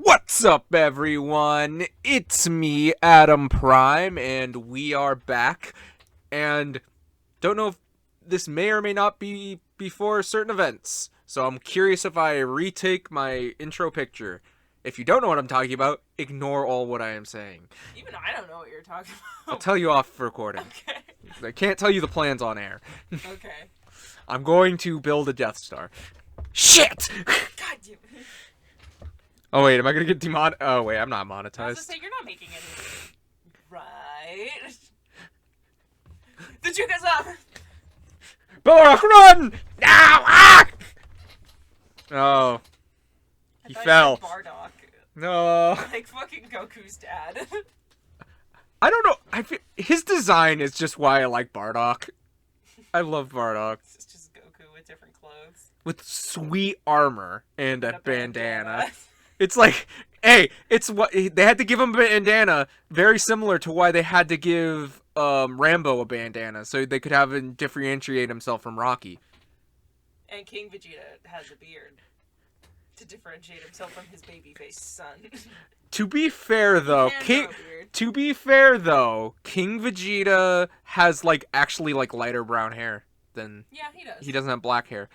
What's up, everyone? It's me, Adam Prime, and we are back. And don't know if this may or may not be before certain events, so I'm curious if I retake my intro picture. If you don't know what I'm talking about, ignore all what I am saying. Even I don't know what you're talking I'll about. tell you off recording. Okay. I can't tell you the plans on air. Okay. I'm going to build a Death Star. Shit! God damn it. Oh wait, am I gonna get Oh wait, I'm not I was monetized. gonna say, you're not making anything. Right? The juke is up! Belrock, run! Ow! Ah! Oh, he fell. Bardock. No. Like fucking Goku's dad. I don't know. His design is just why I like Bardock. I love Bardock. It's just Goku with different clothes. With sweet armor and a bandana. bandana. It's like, hey, it's what they had to give him a bandana, very similar to why they had to give Rambo a bandana, so they could have him differentiate himself from Rocky. And King Vegeta has a beard to differentiate himself from his baby-faced son. To be fair though, King Vegeta has actually lighter brown hair than Yeah, he does. he doesn't have black hair.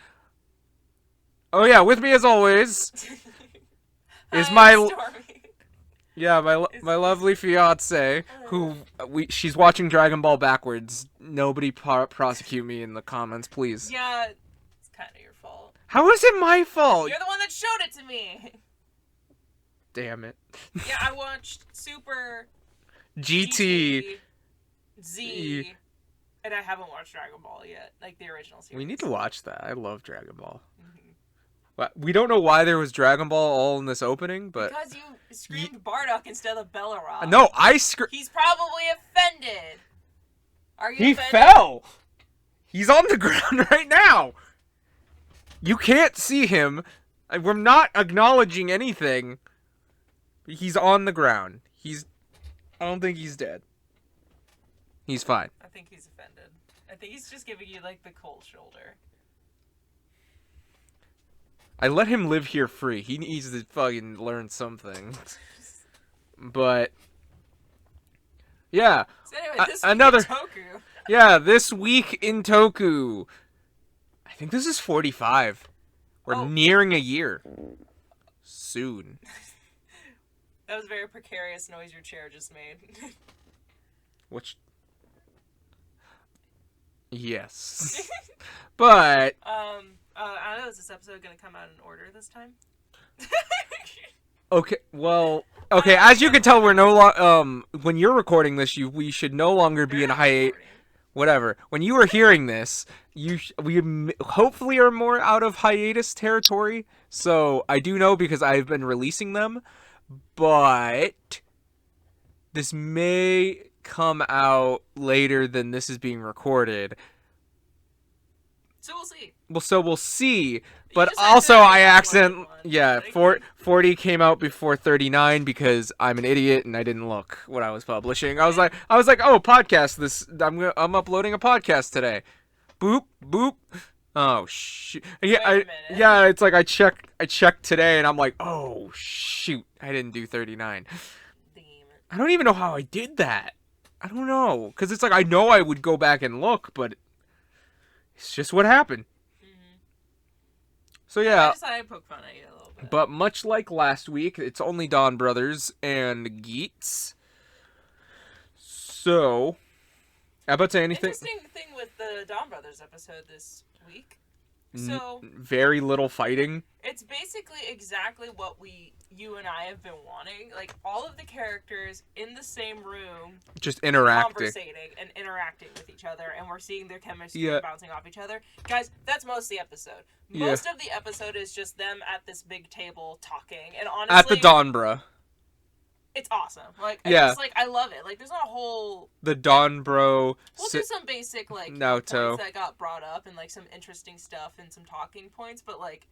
Oh yeah, with me as always is Stormy. my lovely fiance who she's watching Dragon Ball backwards. Nobody prosecute me in the comments, please. Yeah, it's kind of your fault. How is it my fault? You're the one that showed it to me. Damn it. Yeah, I watched Super GT. Z, and I haven't watched Dragon Ball yet, like the original series. We need to watch that. I love Dragon Ball. Mm-hmm. We don't know why there was Dragon Ball all in this opening, but Because you screamed Bardock instead of Belleroth. no, I screamed. He's probably offended. Are you He offended? fell. He's on the ground right now. You can't see him. We're not acknowledging anything. He's on the ground. I don't think he's dead. He's fine. I think he's offended. I think he's just giving you like the cold shoulder. I let him live here free. He needs to fucking learn something. But yeah. So anyway, this another week in Toku. Yeah, this week in Toku. I think this is 45. We're nearing a year. Soon. That was a very precarious noise your chair just made. Which... Yes. But... I don't know, is this episode gonna come out in order this time? Okay, well... Okay, as you can tell, we're no longer... when you're recording this, we should no longer be in hiatus... Whatever. When you are hearing this, we hopefully are more out of hiatus territory. So, I do know because I've been releasing them. But this may come out later than this is being recorded. So we'll see. We'll see. But also I 40 came out before 39 because I'm an idiot and I didn't look what I was publishing. I was like, oh, podcast this. I'm uploading a podcast today. Boop boop. Oh shoot. Yeah, it's like I checked today and I'm like, oh shoot, I didn't do 39. I don't even know how I did that. I don't know, cuz it's like I know I would go back and look, but it's just what happened. Mm-hmm. So yeah. I decided to poke fun at you a little bit. But much like last week, it's only Don Brothers and Geets. So, about to say anything? Interesting thing with the Don Brothers episode this week. So very little fighting. It's basically exactly what you and I have been wanting. Like all of the characters in the same room, just interacting, conversating and interacting with each other, and we're seeing their chemistry bouncing off each other. Guys, that's most of the episode. Most of the episode is just them at this big table talking, and honestly, at the Donbra. It's awesome. Like, I love it. Like, there's not a whole... The Donbro... We'll do some basic, like, Naoto points that got brought up and, like, some interesting stuff and some talking points, but, like...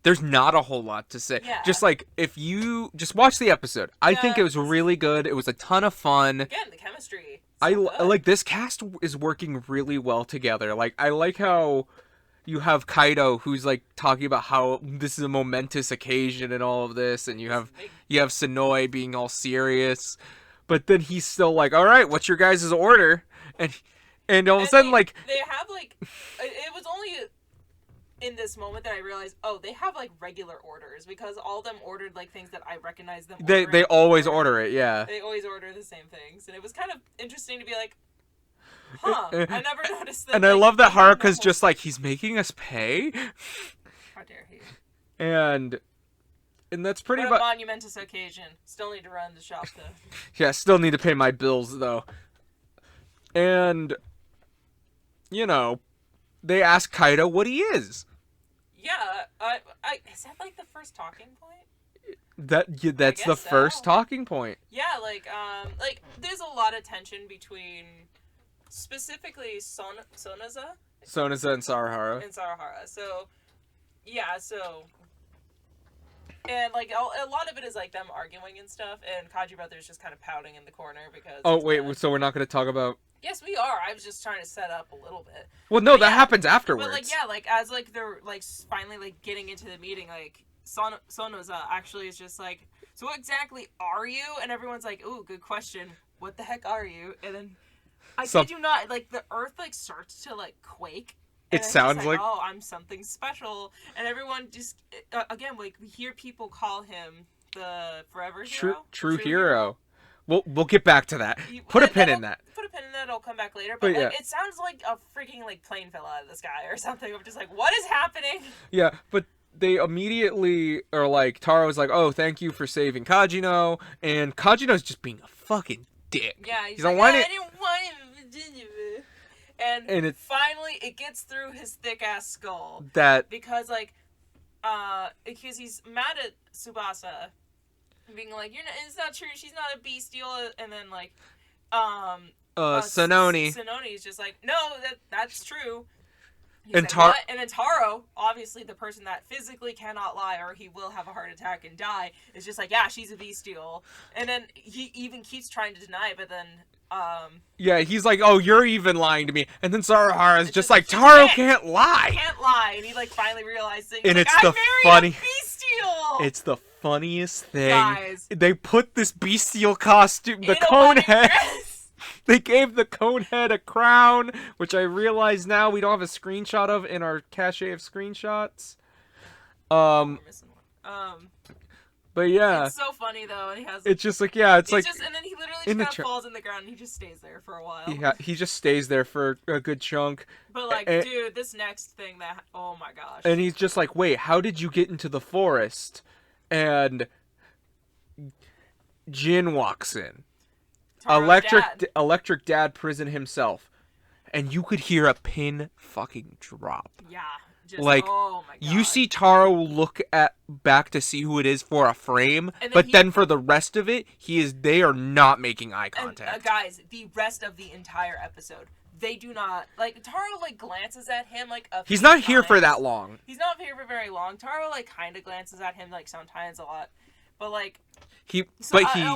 There's not a whole lot to say. Yeah. Just, like, if you... Just watch the episode. I think it was really good. It was a ton of fun. Again, the chemistry. Like, this cast is working really well together. Like, I like how... you have Kaido who's like talking about how this is a momentous occasion and all of this, and you have Sonoe being all serious, but then he's still like, all right, what's your guys' order? And all of a sudden like they have like it was only in this moment that I realized, oh, they have like regular orders, because all of them ordered like things that I recognize them. They always order it, yeah. They always order the same things, and it was kind of interesting to be like, huh, I never noticed that. And I love that Haruka's just like, he's making us pay? How dare he? And that's pretty much a monumentous occasion. Still need to run the shop though. Yeah, still need to pay my bills though. And you know, they ask Kaido what he is. Yeah, is that like the first talking point? That's the first talking point. Yeah, like there's a lot of tension between specifically Sonoza and Sarahara. So, yeah, and like a lot of it is like them arguing and stuff, and Kaji Brothers just kind of pouting in the corner because. Oh wait, so we're not going to talk about. Yes, we are. I was just trying to set up a little bit. Well, no, that happens afterwards. But like, yeah, like as like they're like finally like getting into the meeting, like Sonoza actually is just like, so what exactly are you? And everyone's like, ooh, good question. What the heck are you? And then I kid you not, like the earth like starts to like quake. It sounds like, oh, I'm something special, and everyone just again like we hear people call him the forever hero, true hero. We'll get back to that. Put a pin in that. Put a pin in that. It'll come back later. But like, it sounds like a freaking like plane fell out of the sky or something. I'm just like, what is happening? Yeah, but they immediately are like, Taro's like, oh, thank you for saving Kajino, and Kajino's just being a fucking dick. Yeah, he's like, I didn't want him. And it finally it gets through his thick ass skull. Because like, because he's mad at Tsubasa. Being like, it's not true, she's not a bestial, and then like, Sononi is just like, no, that's true. And like, and then Taro, obviously the person that physically cannot lie or he will have a heart attack and die, is just like, yeah, she's a bestial, and then he even keeps trying to deny it, but then yeah, he's like, oh, you're even lying to me, and then Sarahara's just like, Taro can't lie, and he like finally realizes it, and like, it's the funny bestial. It's the funniest thing. Guys, they put this bestial costume, the cone head. They gave the cone head a crown, which I realize now we don't have a screenshot of in our cache of screenshots. We're missing one. But yeah, it's so funny though, and he has. It's just like, yeah, it's like. Just, and then he literally just kind of falls in the ground, and he just stays there for a while. Yeah, he just stays there for a good chunk. But like, dude, this next thing oh my gosh. And he's just like, wait, how did you get into the forest? And Jin walks in. Electric Dad prison himself, and you could hear a pin fucking drop. Yeah. Just, like, oh my God. You see Taro look back to see who it is for a frame, but then for the rest of it, they are not making eye contact. And, guys, the rest of the entire episode, they do not, like, Taro, like, glances at him, like, he's not here for that long. He's not here for very long. Taro, like, kind of glances at him, like, sometimes a lot. But, like, a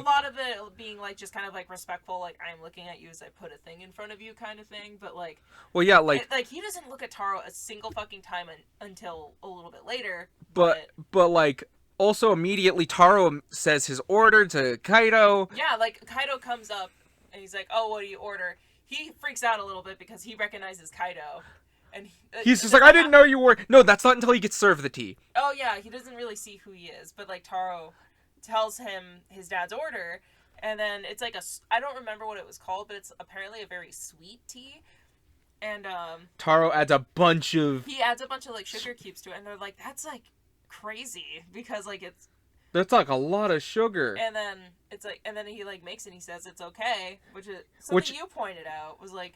lot of it being, like, just kind of, like, respectful, like, I'm looking at you as I put a thing in front of you kind of thing, but, like... Well, yeah, like... he doesn't look at Taro a single fucking time until a little bit later, but, like, also immediately Taro says his order to Kaido. Yeah, like, Kaido comes up, and he's like, oh, what do you order? He freaks out a little bit because he recognizes Kaido. And he's just like, I didn't know you were... No, that's not until he gets served the tea. Oh, yeah, he doesn't really see who he is, but, like, Taro tells him his dad's order, and then it's like I don't remember what it was called, but it's apparently a very sweet tea, and Taro adds a bunch of like sugar cubes to it, and they're like, that's like crazy, because like that's like a lot of sugar, and then it's like, and then he like makes it and he says it's okay, which is something you pointed out was like,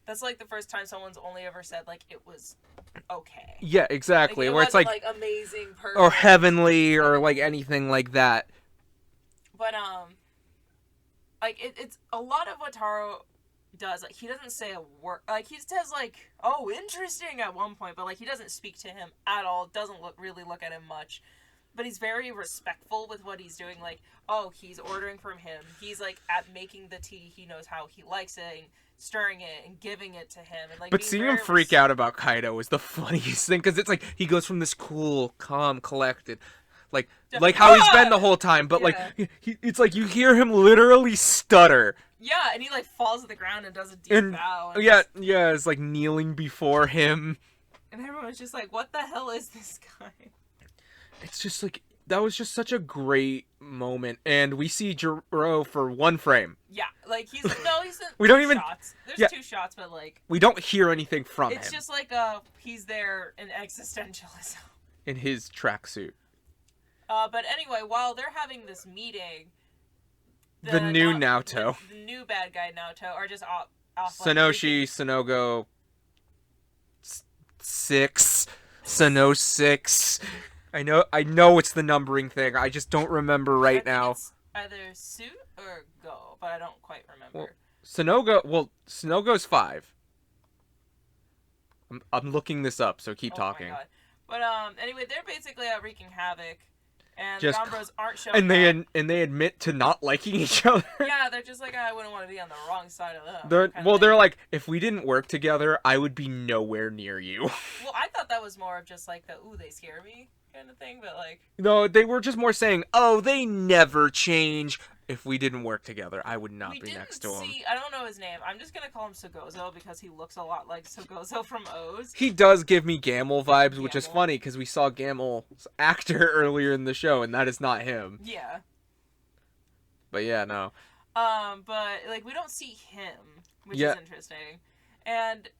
that's like the first time someone's only ever said like it was okay. Yeah, exactly. Like, where it's like amazing, perfect, or heavenly, or like anything like that. But like it's a lot of what Taro does. Like he doesn't say a word. Like he says like, "Oh, interesting" at one point, but like he doesn't speak to him at all. Doesn't really look at him much. But he's very respectful with what he's doing. Like, oh, he's ordering from him. He's like at making the tea. He knows how he likes it. And stirring it and giving it to him. And, like, But being seeing very him freak out about Kaido is the funniest thing, because it's like he goes from this cool, calm, collected, like how he's been the whole time, but like it's like you hear him literally stutter. Yeah, and he like falls to the ground and does a deep bow. And yeah, it's like kneeling before him. And everyone's just like, what the hell is this guy? It's just like, that was just such a great moment. And we see Jiro for one frame. Yeah, like he's in we don't even shots. There's 2 shots, but like we don't hear anything from him. It's just like he's there in existentialism. In his tracksuit. But anyway, while they're having this meeting, the new Naoto, the new bad guy Naoto, are just off. Sonoshi, Sonogo, 6, Sono 6. I know it's the numbering thing. I just don't remember right now. It's either suit or go, but I don't quite remember. Sonogo's 5. I'm looking this up, so keep talking. My God. But anyway, they're basically out wreaking havoc. And just, the Donbros aren't showing up. And they admit to not liking each other. Yeah, they're just like, I wouldn't want to be on the wrong side of them. They're like, if we didn't work together, I would be nowhere near you. Well, I thought that was more of just like the, ooh, they scare me kind of thing, but like... No, they were just more saying, oh, they never change. If we didn't work together, I would not be next to him. I don't know his name. I'm just going to call him Sogozo because he looks a lot like Sogozo from O's. He does give me Gamel vibes, which is funny because we saw Gamel's actor earlier in the show, and that is not him. Yeah. But yeah, no. But, like, we don't see him, which is interesting. And,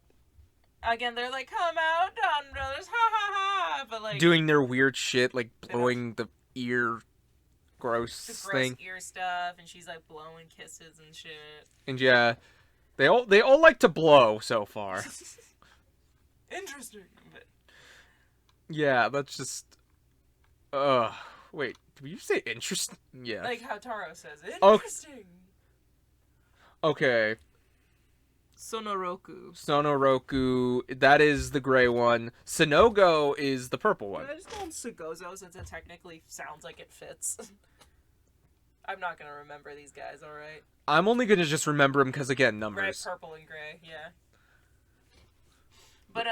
again, they're like, come out, Don Brothers, ha ha ha! But, like... doing their weird shit, like blowing the ear... gross thing. Ear stuff, and she's like blowing kisses and shit. And yeah, they all like to blow so far. Interesting. But... yeah, that's just. Wait, did you say interesting? Yeah. Like how Taro says, interesting. Okay. Sonoroku, that is the gray one. Sonogo is the purple one. I just call him Sogozo since it technically sounds like it fits. I'm not gonna remember these guys, alright? I'm only gonna just remember them because, again, numbers. Red, purple, and gray, yeah. But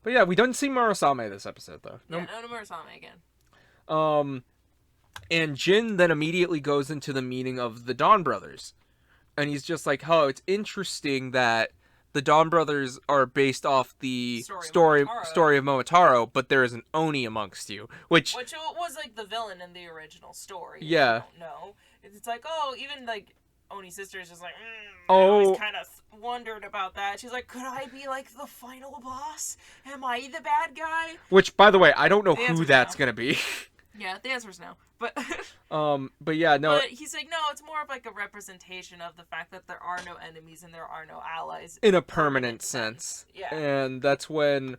yeah, we don't see Murasame this episode, though. Yeah, no Murasame again. And Jin then immediately goes into the meeting of the Dawn Brothers. And he's just like, oh, it's interesting that the Dawn Brothers are based off the story of Momotaro, but there is an Oni amongst you. Which was like the villain in the original story. Yeah. No. It's like, oh, even like Oni's sister is just like, I oh, always kind of wondered about that. She's like, could I be like the final boss? Am I the bad guy? Which, by the way, I don't know who that's gonna be. Yeah, the answer's no. But but yeah, no. But he's like, no, it's more of like a representation of the fact that there are no enemies and there are no allies. In a permanent sense. Yeah. And that's when,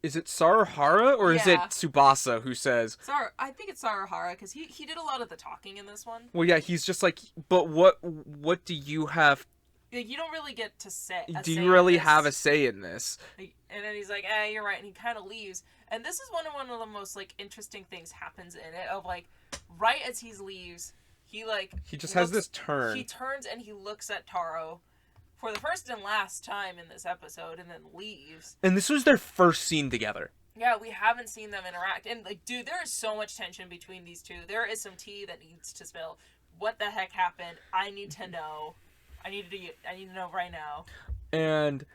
is it Saruhara or is it Tsubasa who says? I think it's Saruhara because he did a lot of the talking in this one. Well, yeah, he's just like, but what do you have? Like, you don't really get to say. Do you really have a say in this? And then he's like, you're right, and he kind of leaves. And this is one of the most like interesting things happens in it. Of like, right as he leaves, he just has this turn. He turns and he looks at Taro for the first and last time in this episode, and then leaves. And this was their first scene together. Yeah, we haven't seen them interact. And like, dude, there is so much tension between these two. There is some tea that needs to spill. What the heck happened? I need to know. I need to know right now. And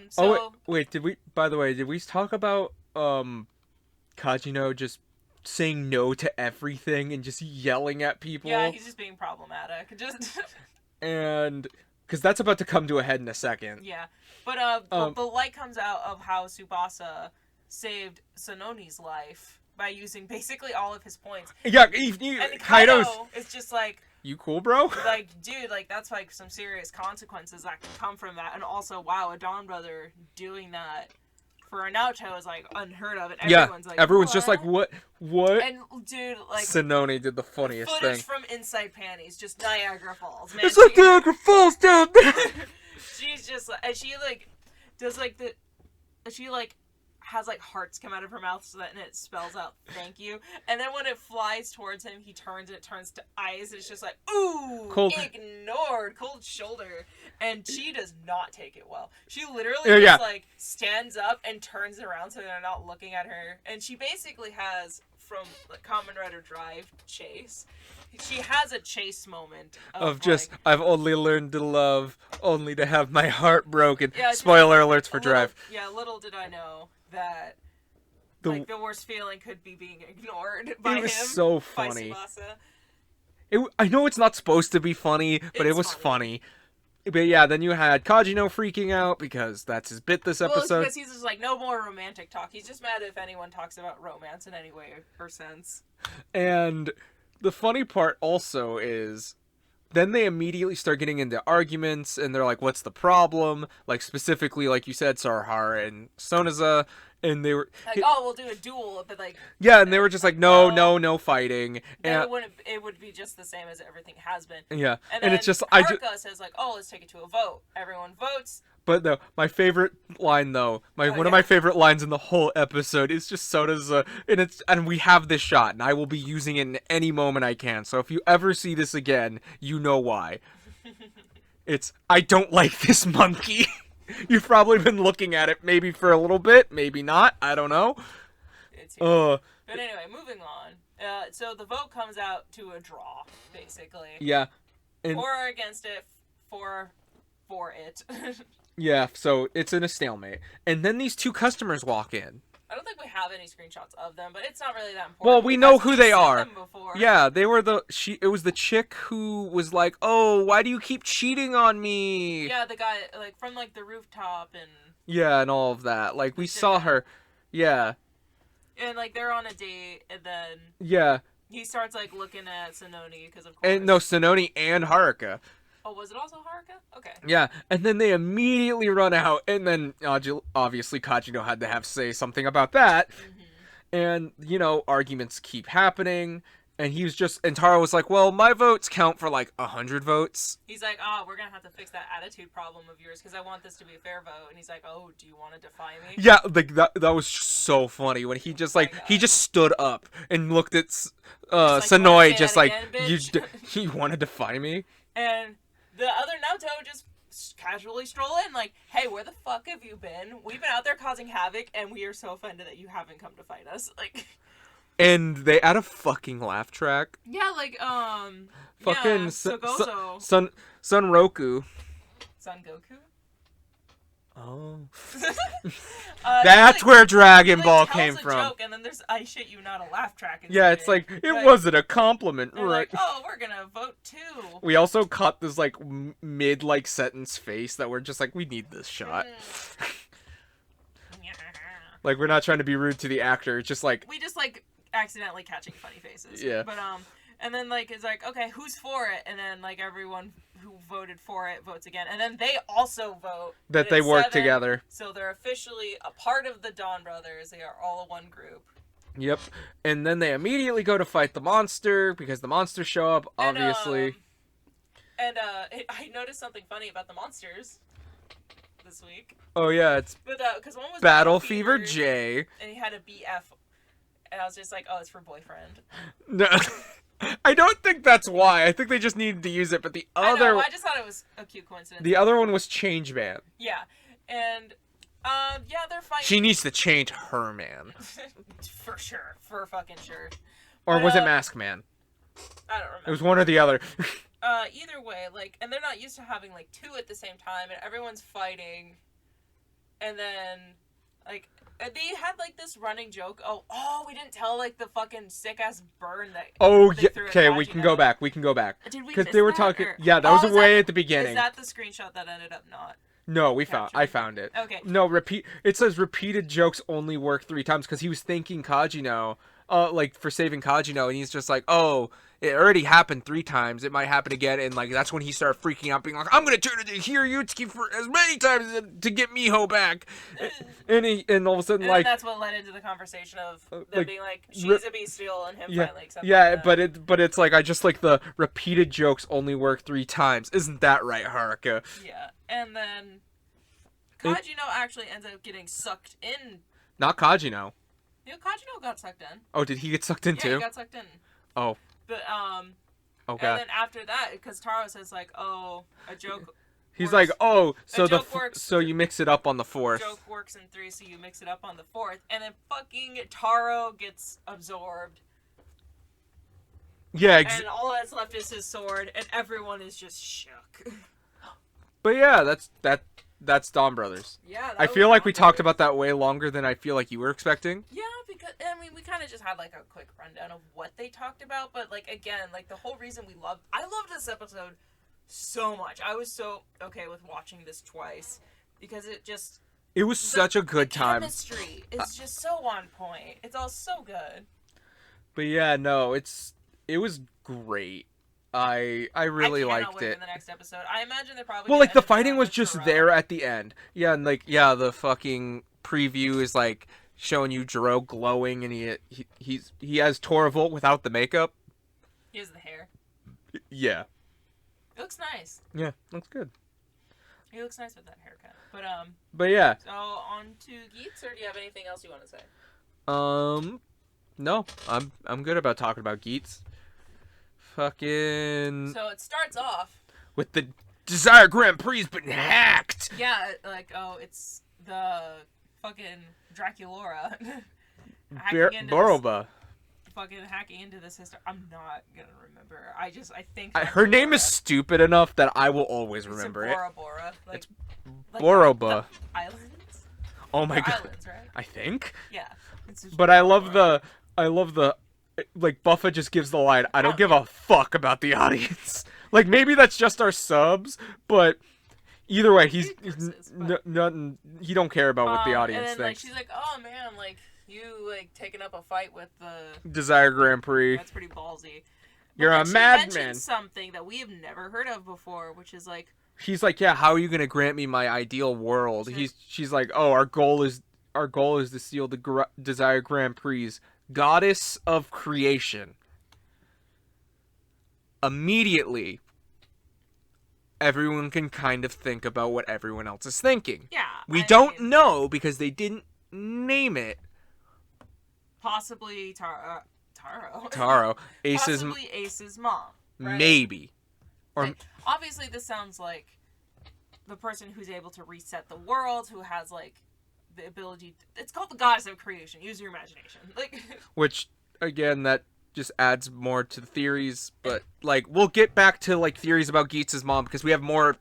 so wait, did we talk about Kajino just saying no to everything and just yelling at people? Yeah, he's just being problematic. And because that's about to come to a head in a second. Yeah. But the light comes out of how Tsubasa saved Sononi's life by using basically all of his points. Yeah, and Kaido is just like, you cool, bro? Like, dude, like, that's, like, some serious consequences that can come from that. And also, wow, a Dawn Brother doing that for a Naoto is, like, unheard of. And everyone's just like, what? And, dude, like... Sononi did the funniest thing. Footage from Inside Panties, just Niagara Falls, man. It's like Niagara Falls down there! She's just, like... And she, like, does, like, the... She, like... has like hearts come out of her mouth so that and it spells out thank you. And then when it flies towards him, he turns and it turns to ice. It's just like, ooh, cold. Ignored, cold shoulder. And she does not take it well. She literally just like stands up and turns around so they're not looking at her. And she basically has, from like, Kamen Rider Drive Chase, she has a Chase moment of just, like, I've only learned to love, only to have my heart broken. Yeah, spoiler alerts for Drive. Little did I know that the worst feeling could be being ignored by him. It was so funny. I know it's not supposed to be funny, but it was funny. But yeah, then you had Kajino freaking out because that's his bit this episode. Well, because he's just like, no more romantic talk. He's just mad if anyone talks about romance in any way or sense. And the funny part also is, then they immediately start getting into arguments, and they're like, what's the problem? Like, specifically, like you said, Sarahara and Sonoza, and they were... Like, we'll do a duel, but like... Yeah, and they were just like, no fighting. And it would be just the same as everything has been. Yeah, and it's just... Haruka says like, let's take it to a vote. Everyone votes. But no, my favorite line though, one of my favorite lines in the whole episode is just Sonoza, and we have this shot, and I will be using it in any moment I can. So if you ever see this again, you know why. It's, I don't like this monkey. You've probably been looking at it maybe for a little bit, maybe not. I don't know. But anyway, moving on. So the vote comes out to a draw, basically. Yeah. For or against it, for it. Yeah, so it's in a stalemate. And then these two customers walk in. I don't think we have any screenshots of them, but it's not really that important. Well, we know who they are. Yeah, they were it was the chick who was like, "Oh, why do you keep cheating on me?" Yeah, the guy like from like the rooftop and yeah, and all of that. Like we saw her. Yeah. And like they're on a date, and then yeah, he starts like looking at Sononi because of course. And no, Sononi and Haruka. Oh, was it also Haruka? Okay. Yeah, and then they immediately run out, and then obviously Kajino had to say something about that. Mm-hmm. And, arguments keep happening, and and Taro was like, well, my votes count for, 100 votes. He's like, we're gonna have to fix that attitude problem of yours, because I want this to be a fair vote. And he's like, oh, do you want to defy me? Yeah, that was so funny, when he just, he just stood up and looked at Sonoi, just like, you want to defy me? And the other Naoto just casually stroll in, like, hey, where the fuck have you been? We've been out there causing havoc, and we are so offended that you haven't come to fight us. Like, and they add a fucking laugh track. Yeah, like, fucking Sogozo. Son Roku. Son Goku? Oh. That's where Dragon Ball came from. Joke, and then there's I shit you not a laugh track. Yeah, it's like, it wasn't a compliment, right? Like, oh, we're gonna vote too. We also caught this mid sentence face that we're just like, we need this shot. Like, we're not trying to be rude to the actor. It's just like we just accidentally catching funny faces. Yeah. But and then it's like, okay, who's for it? And then everyone who voted for it votes again, and then they also vote that they work together. So they're officially a part of the Dawn Brothers. They are all one group. Yep. And then they immediately go to fight the monster because the monsters show up, obviously. I noticed something funny about the monsters this week. Oh yeah, it's because one was Battle Fever J, and he had a BF, and I was just like, oh, it's for boyfriend. No. I don't think that's why. I think they just needed to use it, but the other... I just thought it was a cute coincidence. The other one was Change Man. Yeah. And, they're fighting... She needs to change her man. For sure. For fucking sure. Or was it Mask Man? I don't remember. It was one or the other. Either way, and they're not used to having, two at the same time, and everyone's fighting, and then, they had, this running joke. Oh, we didn't tell, the fucking sick-ass burn that... Oh, yeah, okay, we can go back. Did we miss they were talking... Or... Yeah, that was way at the beginning. Is that the screenshot that ended up not... No, I found it. Okay. No, it says repeated jokes only work 3 times, because he was thanking Kajino, for saving Kajino, and he's just like, oh... It already happened 3 times. It might happen again, and that's when he started freaking out, being like, "I'm gonna turn into Hiryutsuki for as many times to get Miho back." And all of a sudden, and that's what led into the conversation of them being like, "She's a bestial," and him finally accepting that. but it's I just like the repeated jokes only work 3 times. Isn't that right, Haruka? Yeah, and then Kajino actually ends up getting sucked in Not Kajino. You know, Kajino got sucked in. Oh, did he get sucked in Yeah, too? he got sucked in. Oh. But Okay. and then after that, because Taro says like, "Oh, a joke." He's works. like, oh, so works. you mix it up on the fourth. Joke works in 3, so you mix it up on the 4th, and then fucking Taro gets absorbed. Yeah, and all that's left is his sword, and everyone is just shook. But yeah, that's Dawn Brothers. Yeah. I feel like we talked about that way longer than I feel like you were expecting. Yeah, because I mean, we kind of just had like a quick rundown of what they talked about, but like again, like the whole reason I loved this episode so much. I was so okay with watching this twice because it was such a good time. Chemistry is just so on point. It's all so good. But yeah, no, it was great. I really liked wait it. for the next episode. I imagine they're probably Well, like the fighting was just there at the end. Yeah, and like the fucking preview is like showing you Jiro glowing, and he has Torvald without the makeup. He has the hair. Yeah. It looks nice. Yeah, looks good. He looks nice with that haircut. But yeah. So on to Geats, or do you have anything else you want to say? No, I'm good about talking about Geats. Fucking. So it starts off with the Desire Grand Prix's been hacked. Yeah, like it's the fucking Draculaura. Boroba. Fucking hacking into this system. I'm not gonna remember. I think her name is stupid enough that I will always remember it. Bora. It's Boroba. Islands. Oh my god. Islands, right? I think. Yeah. But I love the like Buffa just gives the line. I don't give a fuck about the audience. Like maybe that's just our subs, but either way, he don't care about what the audience and then, thinks. Like, she's like, oh man, like you like taking up a fight with the Desire Grand Prix. That's pretty ballsy. You're a madman. Something that we have never heard of before, which is like. She's like, yeah, how are you gonna grant me my ideal world? She's like, oh, our goal is to seal the Desire Grand Prix's goddess of creation. Immediately, everyone can kind of think about what everyone else is thinking. Yeah. We don't know because they didn't name it. Possibly Taro. Possibly Ace's mom. Right? Maybe. Or like, obviously this sounds like the person who's able to reset the world, who has like the ability it's called the goddess of creation. Use your imagination. Like which again that just adds more to the theories, but like we'll get back to like theories about Geats' mom because we have more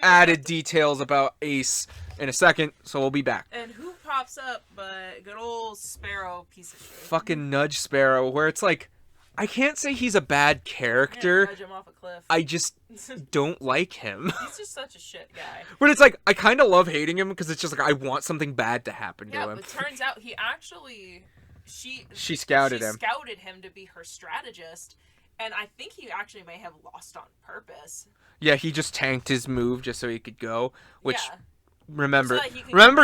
added details about Ace in a second, so we'll be back. And who pops up but good old Sparrow piece of shit. Fucking Nudge Sparrow, where it's like I can't say he's a bad character. Nudge him off a cliff. I just don't like him. He's just such a shit guy. But it's like I kind of love hating him because it's just like I want something bad to happen to him. Yeah, but turns out he actually she scouted him. Scouted him to be her strategist, and I think he actually may have lost on purpose. Yeah, he just tanked his move just so he could go, which remember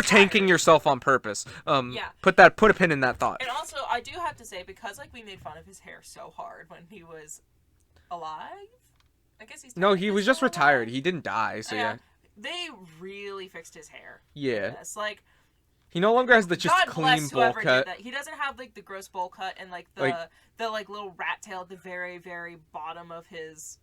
tanking yourself on purpose. Put a pin in that thought. And also, I do have to say, because like we made fun of his hair so hard when he was alive. I guess he's he was just retired. He didn't die, so yeah. They really fixed his hair. Yeah. Like he no longer has the just God clean bowl cut. He doesn't have like the gross bowl cut and like the little rat tail at the very very bottom of his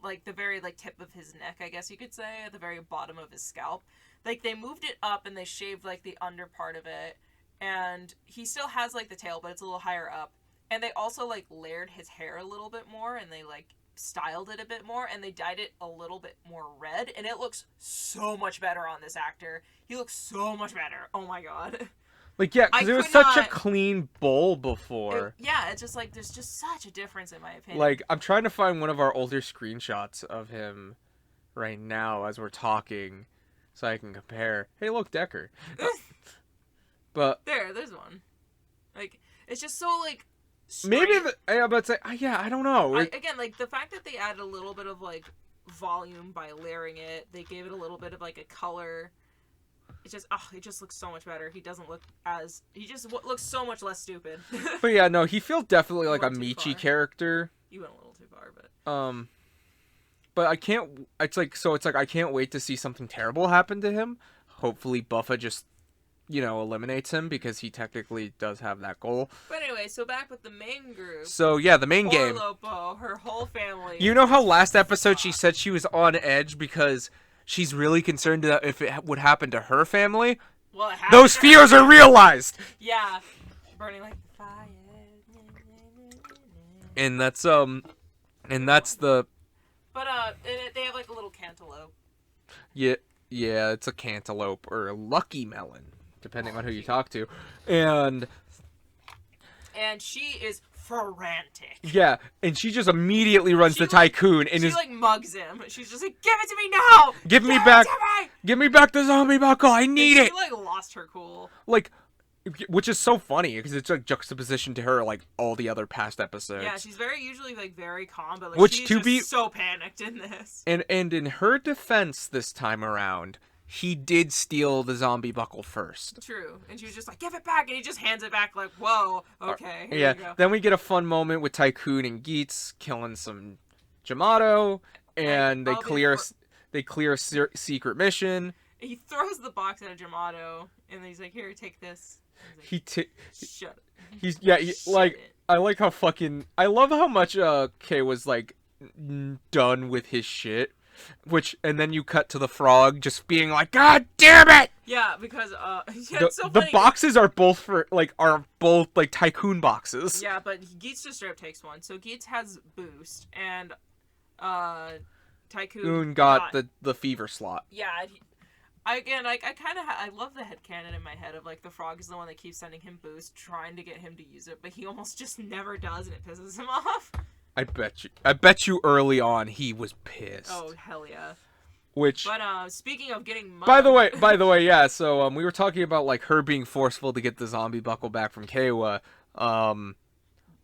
like the very like tip of his neck, I guess you could say, at the very bottom of his scalp. Like they moved it up and they shaved like the under part of it, and he still has like the tail, but it's a little higher up. And they also like layered his hair a little bit more, and they like styled it a bit more, and they dyed it a little bit more red, and it looks so much better on this actor. He looks so much better. Oh my god. Like, yeah, because it was such a clean bowl before. It's just like, there's just such a difference in my opinion. Like, I'm trying to find one of our older screenshots of him right now as we're talking so I can compare. Hey, look, Decker. But there's one. Like, it's just so, like, straight. Maybe, I'm about to say, I don't know. Again, like, the fact that they added a little bit of, like, volume by layering it, they gave it a little bit of, like, a color. It just looks so much better. He doesn't look he just looks so much less stupid. But yeah, no, he feels definitely like a Michi character. You went a little too far, but but I can't. It's like I can't wait to see something terrible happen to him. Hopefully, Buffa just eliminates him because he technically does have that goal. But anyway, so back with the main group. So yeah, the main game. Lopo, her whole family. You know how last episode she said she was on edge because she's really concerned that if it would happen to her family? Well, those fears are realized! Yeah. Burning like fire. And that's the... But, they have like a little cantaloupe. Yeah, it's a cantaloupe or a lucky melon, depending on who you talk to. And she is frantic. Yeah, and she just immediately runs to Tycoon and she mugs him. She's just like, "Give it to me now! Give me back the zombie buckle! I need it!" She lost her cool. Which is so funny because it's juxtaposition to her all the other past episodes. Yeah, she's usually very calm, but which she's to be so panicked in this. And in her defense this time around, he did steal the zombie buckle first. True, and she was just like, "Give it back," and he just hands it back like, "Whoa, okay." Here yeah. You go. Then we get a fun moment with Tycoon and Geets killing some Jamato, and they clear a secret mission. He throws the box at a Jamato, and he's like, "Here, take this." Shut it. I like how I love how much Kay was done with his shit, and then you cut to the frog just being like, "God damn it!" Yeah, because it's so funny. The boxes are both Tycoon boxes. Yeah, but Geets just straight up takes one. So Geets has boost, and Tycoon got the fever slot. Yeah. I love the headcanon in my head of the frog is the one that keeps sending him boost, trying to get him to use it, but he almost just never does, and it pisses him off. I bet you early on he was pissed. Oh hell yeah. But speaking of getting mugged... By the way, yeah. So we were talking about her being forceful to get the zombie buckle back from Keiwa.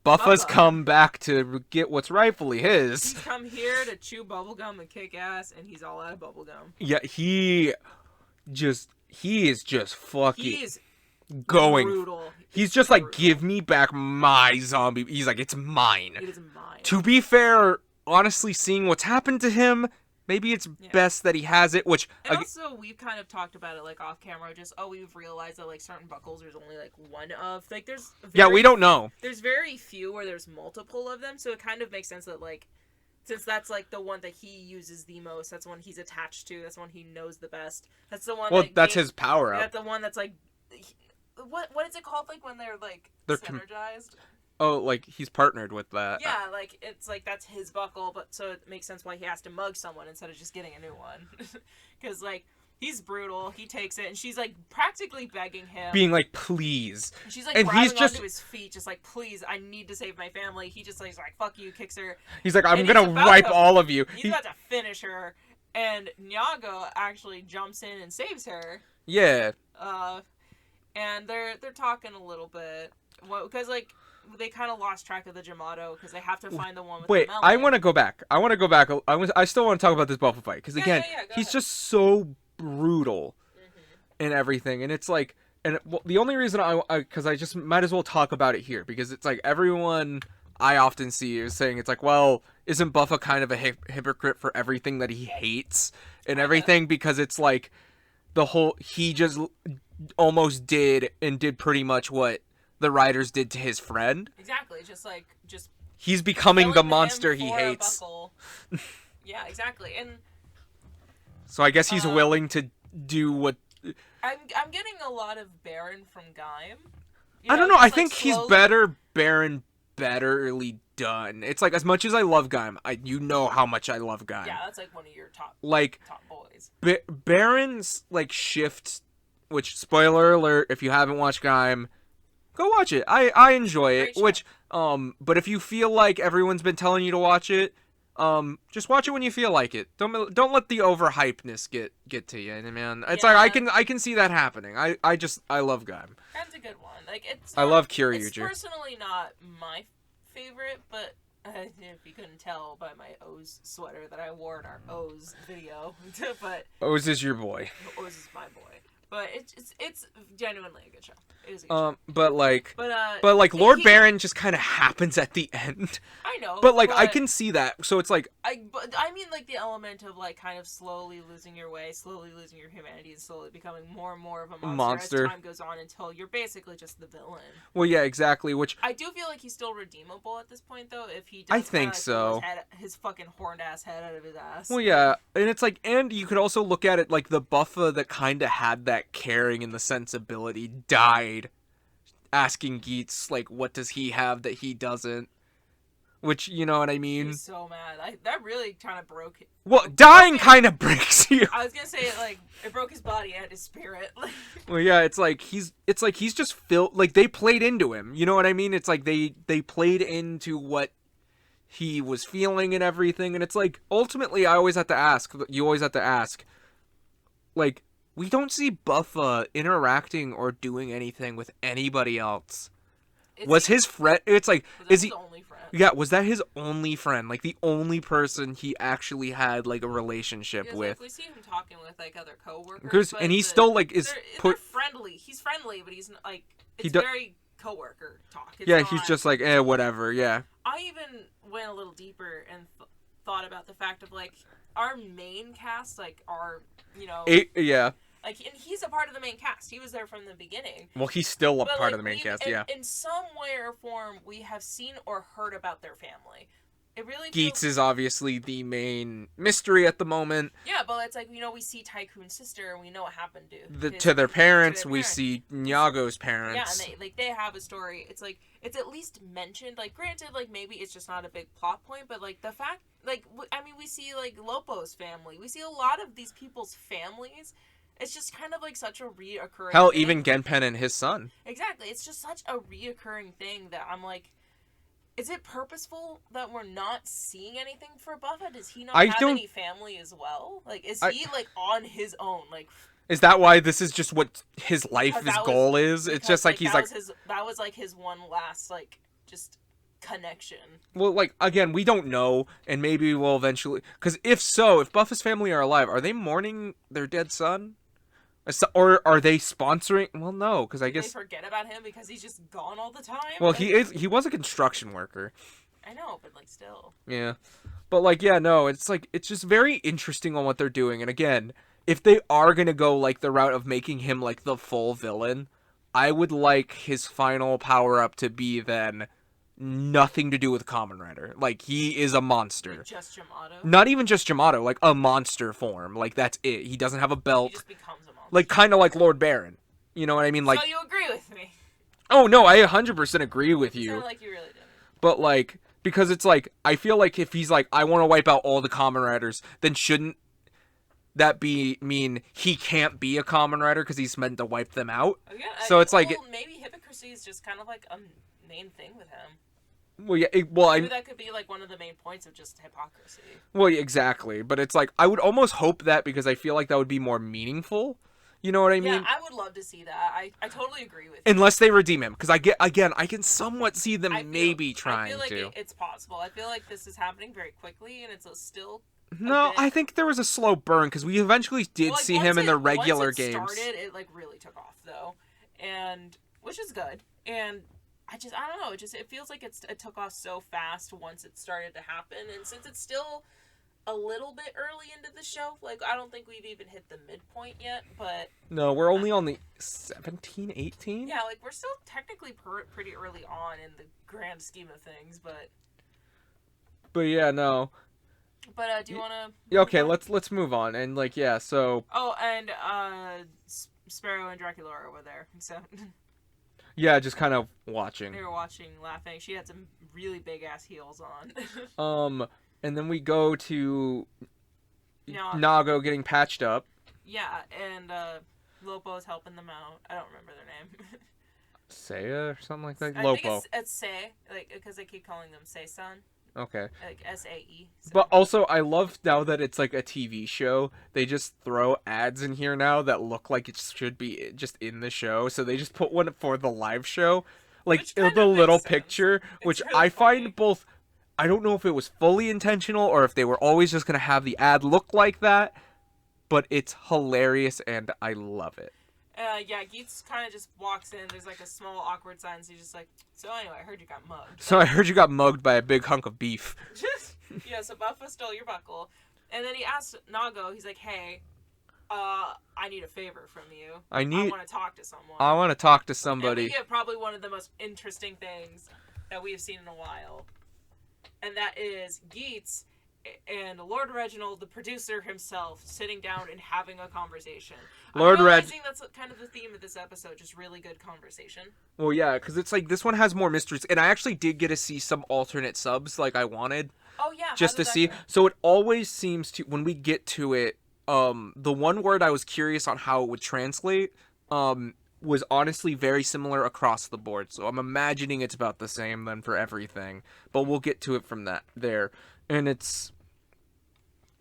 Buffa's come back to get what's rightfully his. He's come here to chew bubblegum and kick ass, and he's all out of bubblegum. Yeah, he is just fucking... He is going. Brutal. He's just brutal. Give me back my zombie. He's like, it's mine. It is mine. To be fair, honestly, seeing what's happened to him, maybe it's best that he has it, which... And also, we've kind of talked about it, off camera, we've realized that, certain buckles there's only, one of. There's... we don't know. There's very few where there's multiple of them, so it kind of makes sense that, since that's, the one that he uses the most, that's the one he's attached to, that's the one he knows the best, that's the one that's his power-up. That's the one that's, what is it called, when they're synergized? He's partnered with that. Yeah, it's that's his buckle, but so it makes sense why he has to mug someone instead of just getting a new one. Because, he's brutal, he takes it, and she's, practically begging him. Being please. And she's, grabbing onto his feet, just please, I need to save my family. He just, fuck you, kicks her. He's I'm gonna wipe all of you. He's about to finish her, and Nyago actually jumps in and saves her. Yeah. And they're talking a little bit. Because, they kind of lost track of the Jamato because they have to find the one with the melon. I want to go back. I still want to talk about this Buffa fight because again, he's just so brutal and everything, and it's the only reason because I just might as well talk about it here because it's everyone I often see is saying it's well, isn't Buffa kind of a hypocrite for everything that he hates and everything because it's the whole he just almost did pretty much what the writers did to his friend. Exactly, just he's becoming the monster he hates. Yeah, exactly, and so I guess he's willing to do what. I'm getting a lot of Baron from Gaim. I don't know. I think he's better betterly done. It's as much as I love Gaim, you know how much I love Gaim. Yeah, that's one of your top boys. Baron's shift, which spoiler alert if you haven't watched Gaim. Go watch it. I enjoy it. Which, but if you feel like everyone's been telling you to watch it, just watch it when you feel like it. Don't let the overhypeness get to you, man. It's I can see that happening. I love Gaim. Gaim's a good one. I love Kyoryuger. It's personally not my favorite, but if you couldn't tell by my O's sweater that I wore in our O's video, but O's is your boy. O's is my boy. But it's genuinely a good show. It is a good show. But But Lord Baron just kind of happens at the end. I know. But I can see that. So it's like I mean like the element of like kind of slowly losing your way, slowly losing your humanity, and slowly becoming more and more of a monster as time goes on until you're basically just the villain. Well, yeah, exactly. Which I do feel like he's still redeemable at this point, though. If he does, I think so. Pull his fucking horned ass head out of his ass. Well, yeah, and it's like, and you could also look at it like the Buffa that kind of had that caring and the sensibility died, asking Geets like, what does he have that he doesn't? Which, you know what I mean? He's so mad. That really kind of broke him. Well, dying kind of breaks you. I was gonna say like it broke his body and his spirit. Well, yeah, it's like he's just filled. Like they played into him. You know what I mean? It's like they played into what he was feeling and everything. And it's like ultimately, you always have to ask. Like we don't see Buffa interacting or doing anything with anybody else. Was his friend? It's like is he? Only friend? Yeah, was that his only friend? Like the only person he actually had like a relationship with? Like, we see him talking with like other coworkers, and he's still like they're friendly. He's friendly, but he's like it's very coworker talk. It's he's just like whatever. Yeah. I even went a little deeper and thought about the fact of like our main cast, like our yeah. Like, and he's a part of the main cast. He was there from the beginning. Well, he's still a part of the main cast, yeah. In some way or form, we have seen or heard about their family. It really Geets is obviously the main mystery at the moment. Yeah, but it's like, we see Tycoon's sister, and we know what happened to their parents. We see Nyago's parents. Yeah, and they have a story. It's like, it's at least mentioned. Like, granted, like, maybe it's just not a big plot point, but, like, the fact, like, I mean, we see, like, Lopo's family. We see a lot of these people's families. It's just kind of like such a reoccurring Hell, thing. Even Genpen and his son. Exactly. It's just such a reoccurring thing that I'm like, is it purposeful that we're not seeing anything for Buffa? Does he not have any family as well? Like, is he, like, on his own? Like, is that why this is just what his life, his goal is? It's just like he's like... That was, like, his one last, like, just connection. Well, like, again, we don't know, and maybe we'll eventually... Because if Buffa's family are alive, are they mourning their dead son? Or are they sponsoring? Well, no, because I guess they forget about him because he's just gone all the time. Well, he was a construction worker. I know, but like still. Yeah, but like no, it's like it's just very interesting on what they're doing. And again, if they are gonna go like the route of making him like the full villain, I would like his final power up to be then nothing to do with Kamen Rider. Like he is a monster. Like just Yamato. Not even just Yamato, like a monster form. Like that's it. He doesn't have a belt. He just becomes a monster. Like, kind of like Lord Baron. You know what I mean? Like, so you agree with me? Oh, no, I 100% agree with you. Sounded like you really didn't. But, like, because it's like, I feel like if he's like, I want to wipe out all the Kamen Riders, then shouldn't that mean he can't be a Kamen Rider because he's meant to wipe them out? Yeah, so it's like... maybe hypocrisy is just kind of like a main thing with him. Well, yeah, maybe that could be like one of the main points of just hypocrisy. Well, exactly. But it's like, I would almost hope that because I feel like that would be more meaningful. You know what I mean? Yeah, I would love to see that. I totally agree with you. Unless they redeem him. Because I can somewhat see them maybe trying to. I feel like it's possible. I feel like this is happening very quickly, and it's still... No, I think there was a slow burn, because we eventually did see him in the regular games. Once it started, it like really took off, though. And, which is good. And I don't know, it feels like it took off so fast once it started to happen, and since it's still a little bit early into the show. Like, I don't think we've even hit the midpoint yet, but... No, we're only on the 17, 18? Yeah, like, we're still technically pretty early on in the grand scheme of things, but... But yeah, no. But, do you want to... Okay, let's move on, and, like, yeah, so... Oh, and, Sparrow and Dracula were there, so... Yeah, just kind of watching. They were watching, laughing. She had some really big-ass heels on. And then we go to Nago getting patched up. Yeah, and Lopo's helping them out. I don't remember their name. Seiya or something like that? I Lopo. think it's Sei, like, because they keep calling them Sei-san. Okay. Like S-A-E. So. But also, I love now that it's like a TV show, they just throw ads in here now that look like it should be just in the show. So they just put one for the live show. Like, the little picture, which really I find both... I don't know if it was fully intentional or if they were always just going to have the ad look like that, but it's hilarious and I love it. Yeah, Geets kind of just walks in. There's like a small awkward silence. He's just like, so anyway, I heard you got mugged. So I heard you got mugged by a big hunk of beef. Yeah, so Buffa stole your buckle. And then he asks Nago, he's like, hey, I need a favor from you. I want to talk to someone. I want to talk to somebody. And we get probably one of the most interesting things that we have seen in a while. And that is Geets and Lord Reginald, the producer himself, sitting down and having a conversation. I'm realizing that's kind of the theme of this episode, just really good conversation. Well, yeah, because it's like this one has more mysteries, and I actually did get to see some alternate subs like I wanted. Oh yeah, just to see. Go? So it always seems to, when we get to it, the one word I was curious on how it would translate, was honestly very similar across the board. So I'm imagining it's about the same then for everything, but we'll get to it from there.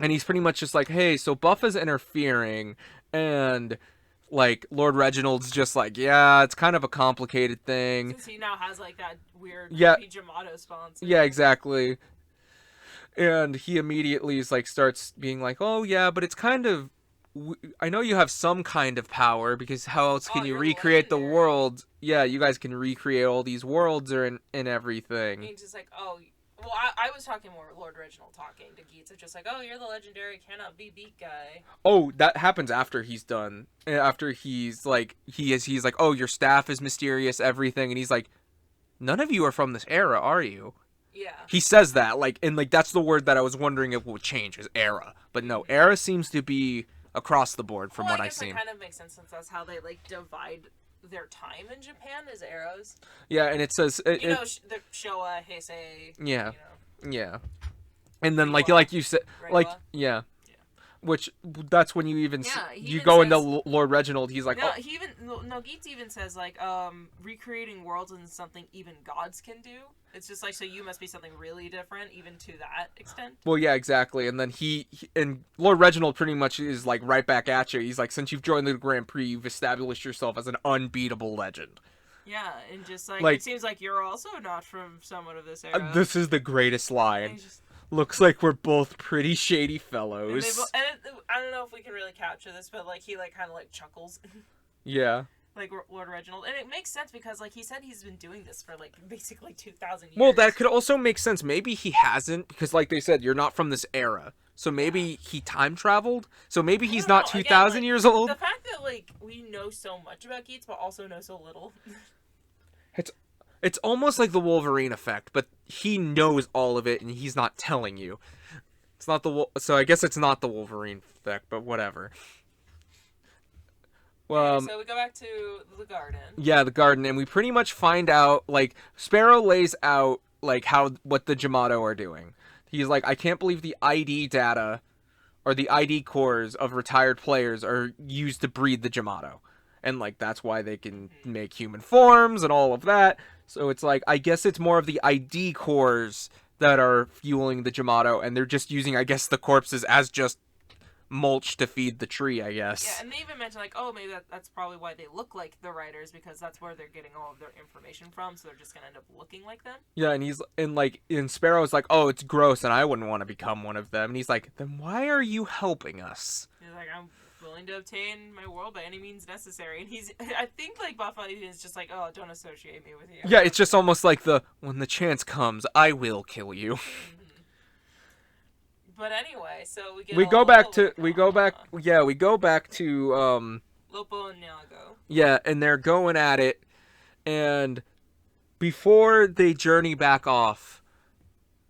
And he's pretty much just like, hey, so Buffa's interfering, and like Lord Reginald's just like, yeah, it's kind of a complicated thing. Since he now has like that weird Jamato sponsor. Yeah, exactly. And he immediately is like, starts being like, oh yeah, but it's kind of, I know you have some kind of power, because how else can you recreate the world? Yeah, you guys can recreate all these worlds and everything. And he's just like, oh. Well, I was talking more Lord Reginald talking to Geets. It's just like, oh, you're the legendary cannot be beat guy. Oh, that happens after he's done. After he's like, he's like, oh, your staff is mysterious, everything. And he's like, none of you are from this era, are you? Yeah. He says that, like, and like, that's the word that I was wondering if would change, is era. But no, era seems to be across the board from what I've seen. That kind of makes sense since that's how they, like, divide their time in Japan is eras. Yeah, and it says the Showa, Heisei. Yeah, you know. Yeah, and then like you said, like yeah, which that's when you even you go into Lord Reginald. He's like, Geets even says like recreating worlds isn't something even gods can do. It's just like, so you must be something really different, even to that extent. Well, yeah, exactly. And then he and Lord Reginald pretty much is like right back at you. He's like, since you've joined the Grand Prix, you've established yourself as an unbeatable legend. Yeah, and just like it seems like you're also not from someone of this era. This is the greatest line. Looks like we're both pretty shady fellows. I don't know if we can really capture this, but like he like kind of like chuckles. Yeah. Like Lord Reginald, and it makes sense because like he said he's been doing this for like basically 2,000 years. Well, that could also make sense. Maybe he hasn't, because like they said, you're not from this era. So maybe he time traveled. So maybe he's not 2,000 years old. The fact that like we know so much about Geets, but also know so little. It's almost like the Wolverine effect, but he knows all of it and he's not telling you. It's not so I guess it's not the Wolverine effect, but whatever. Well, so we go back to the garden. Yeah, the garden, and we pretty much find out, like, Sparrow lays out, like, what the Jamato are doing. He's like, I can't believe the ID data, or the ID cores of retired players are used to breed the Jamato. And, like, that's why they can make human forms and all of that. So it's like, I guess it's more of the ID cores that are fueling the Jamato, and they're just using, I guess, the corpses as just mulch to feed the tree, I guess. Yeah, and they even mentioned like, oh, maybe that's probably why they look like the writers, because that's where they're getting all of their information from, so they're just gonna end up looking like them. Yeah, and Sparrow's like, oh, it's gross and I wouldn't want to become one of them. And he's like, then why are you helping us? He's like, I'm willing to obtain my world by any means necessary. And I think like Buffa is just like, oh, don't associate me with you. Yeah, it's just almost like when the chance comes, I will kill you. But anyway, so we go back to Lopo and Nago. Yeah, and they're going at it, and before they journey back off,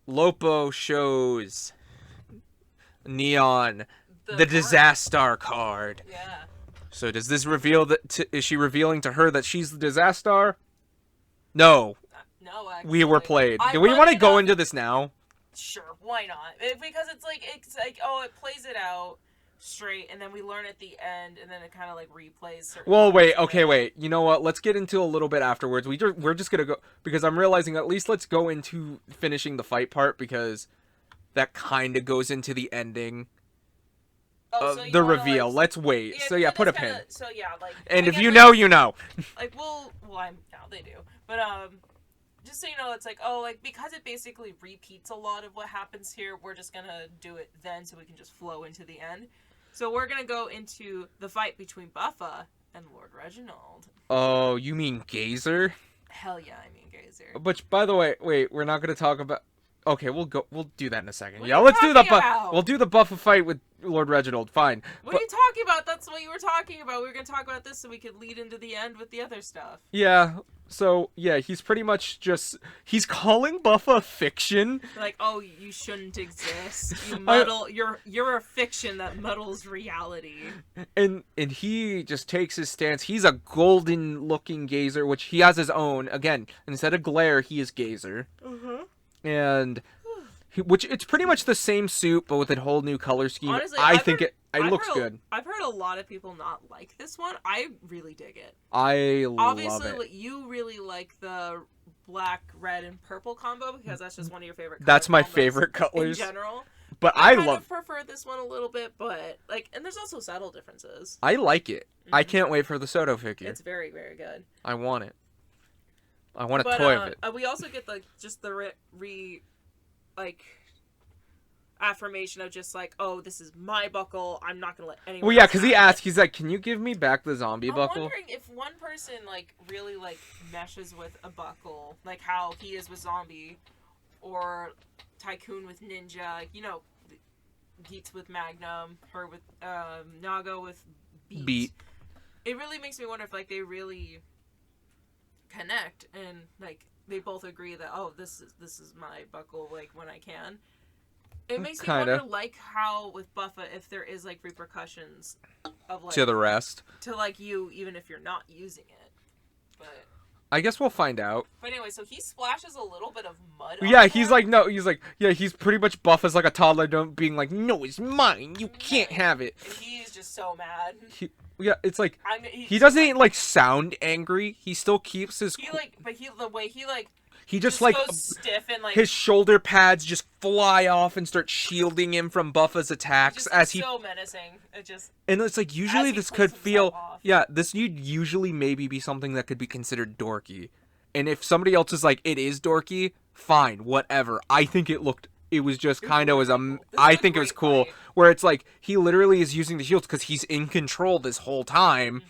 Lopo shows Neon the Disaster card. Yeah. So does this reveal is she revealing to her that she's the Disaster? No. No, actually. We were played. Do we want to go into this now? Sure, why not? Because it's like, oh, it plays it out straight, and then we learn at the end, and then it kind of like replays. Well, wait. You know what? Let's get into a little bit afterwards. We're just gonna go, because I'm realizing at least let's go into finishing the fight part, because that kind of goes into the ending of the reveal. Like, let's wait. Yeah, so yeah, put a pin. So yeah, like. And if you know, you know. Like, well, now they do, but just so you know, it's like, oh, like, because it basically repeats a lot of what happens here, we're just gonna do it then so we can just flow into the end. So we're gonna go into the fight between Buffa And Lord Reginald. Oh, you mean Gazer? Hell yeah, I mean Gazer. Which, by the way, wait, we're not gonna talk about. Okay, we'll do that in a second. What Yeah, are you let's do the talking about? we'll do the Buffa fight with Lord Reginald. Fine. What are you talking about? That's what you were talking about. We were gonna talk about this so we could lead into the end with the other stuff. Yeah. So yeah, he's pretty much he's calling Buffa fiction. Like, oh, you shouldn't exist. You muddle. You're a fiction that muddles reality. And he just takes his stance. He's a golden looking Gazer, which he has his own. Again, instead of glare, he is Gazer. And which it's pretty much the same suit, but with a whole new color scheme. Honestly, I think it looks good. I've heard a lot of people not like this one. I really dig it. I love Obviously, it. you really like the black, red, and purple combo because that's just one of your favorite colors. That's my favorite colors. In general. But I kind of prefer this one a little bit, but and there's also subtle differences. I like it. I can't wait for the Soto figure. It's very, very good. I want it. I want a toy of it. We also get just the affirmation of just oh, this is my buckle. I'm not gonna let anyone. Well, yeah, because he asked. He's like, "Can you give me back the zombie buckle?" I'm wondering if one person really meshes with a buckle, like how he is with Zombie, or Tycoon with Ninja. Geets with Magnum, her with Nago with Beat. It really makes me wonder if they really connect and they both agree that this is my buckle when I can. It makes me wonder how with Buffa if there is repercussions of to the rest to you even if you're not using it. But I guess we'll find out. But anyway, so he splashes a little bit of mud. Yeah, he's he's pretty much Buff as a toddler, being like, "No, it's mine. You can't have it." And he's just so mad. Yeah, it's he doesn't sound angry. He still keeps his. The way he just goes stiff and his shoulder pads just fly off and start shielding him from Buffa's attacks so menacing. And it's usually this could feel this would usually maybe be something that could be considered dorky. And if somebody else is like it is dorky, fine, whatever. I think it was just kind of I think it was cool fight. Where it's he literally is using the shields because he's in control this whole time.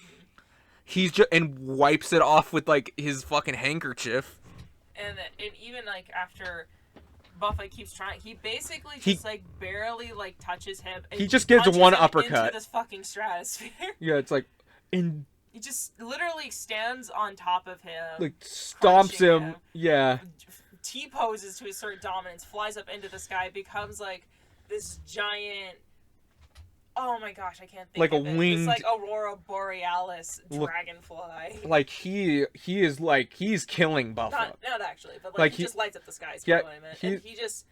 He's just and wipes it off with his fucking handkerchief. And even after Buffa keeps trying, he basically just barely touches him. And he just gives one uppercut into this fucking stratosphere. Yeah, it's he just literally stands on top of him, stomps him. Yeah. T-poses to assert dominance, flies up into the sky, becomes this giant. Oh my gosh, I can't think of it. Winged, this Aurora Borealis dragonfly. He's killing Buffa. Not actually, but he just lights up the sky. Yeah, and he just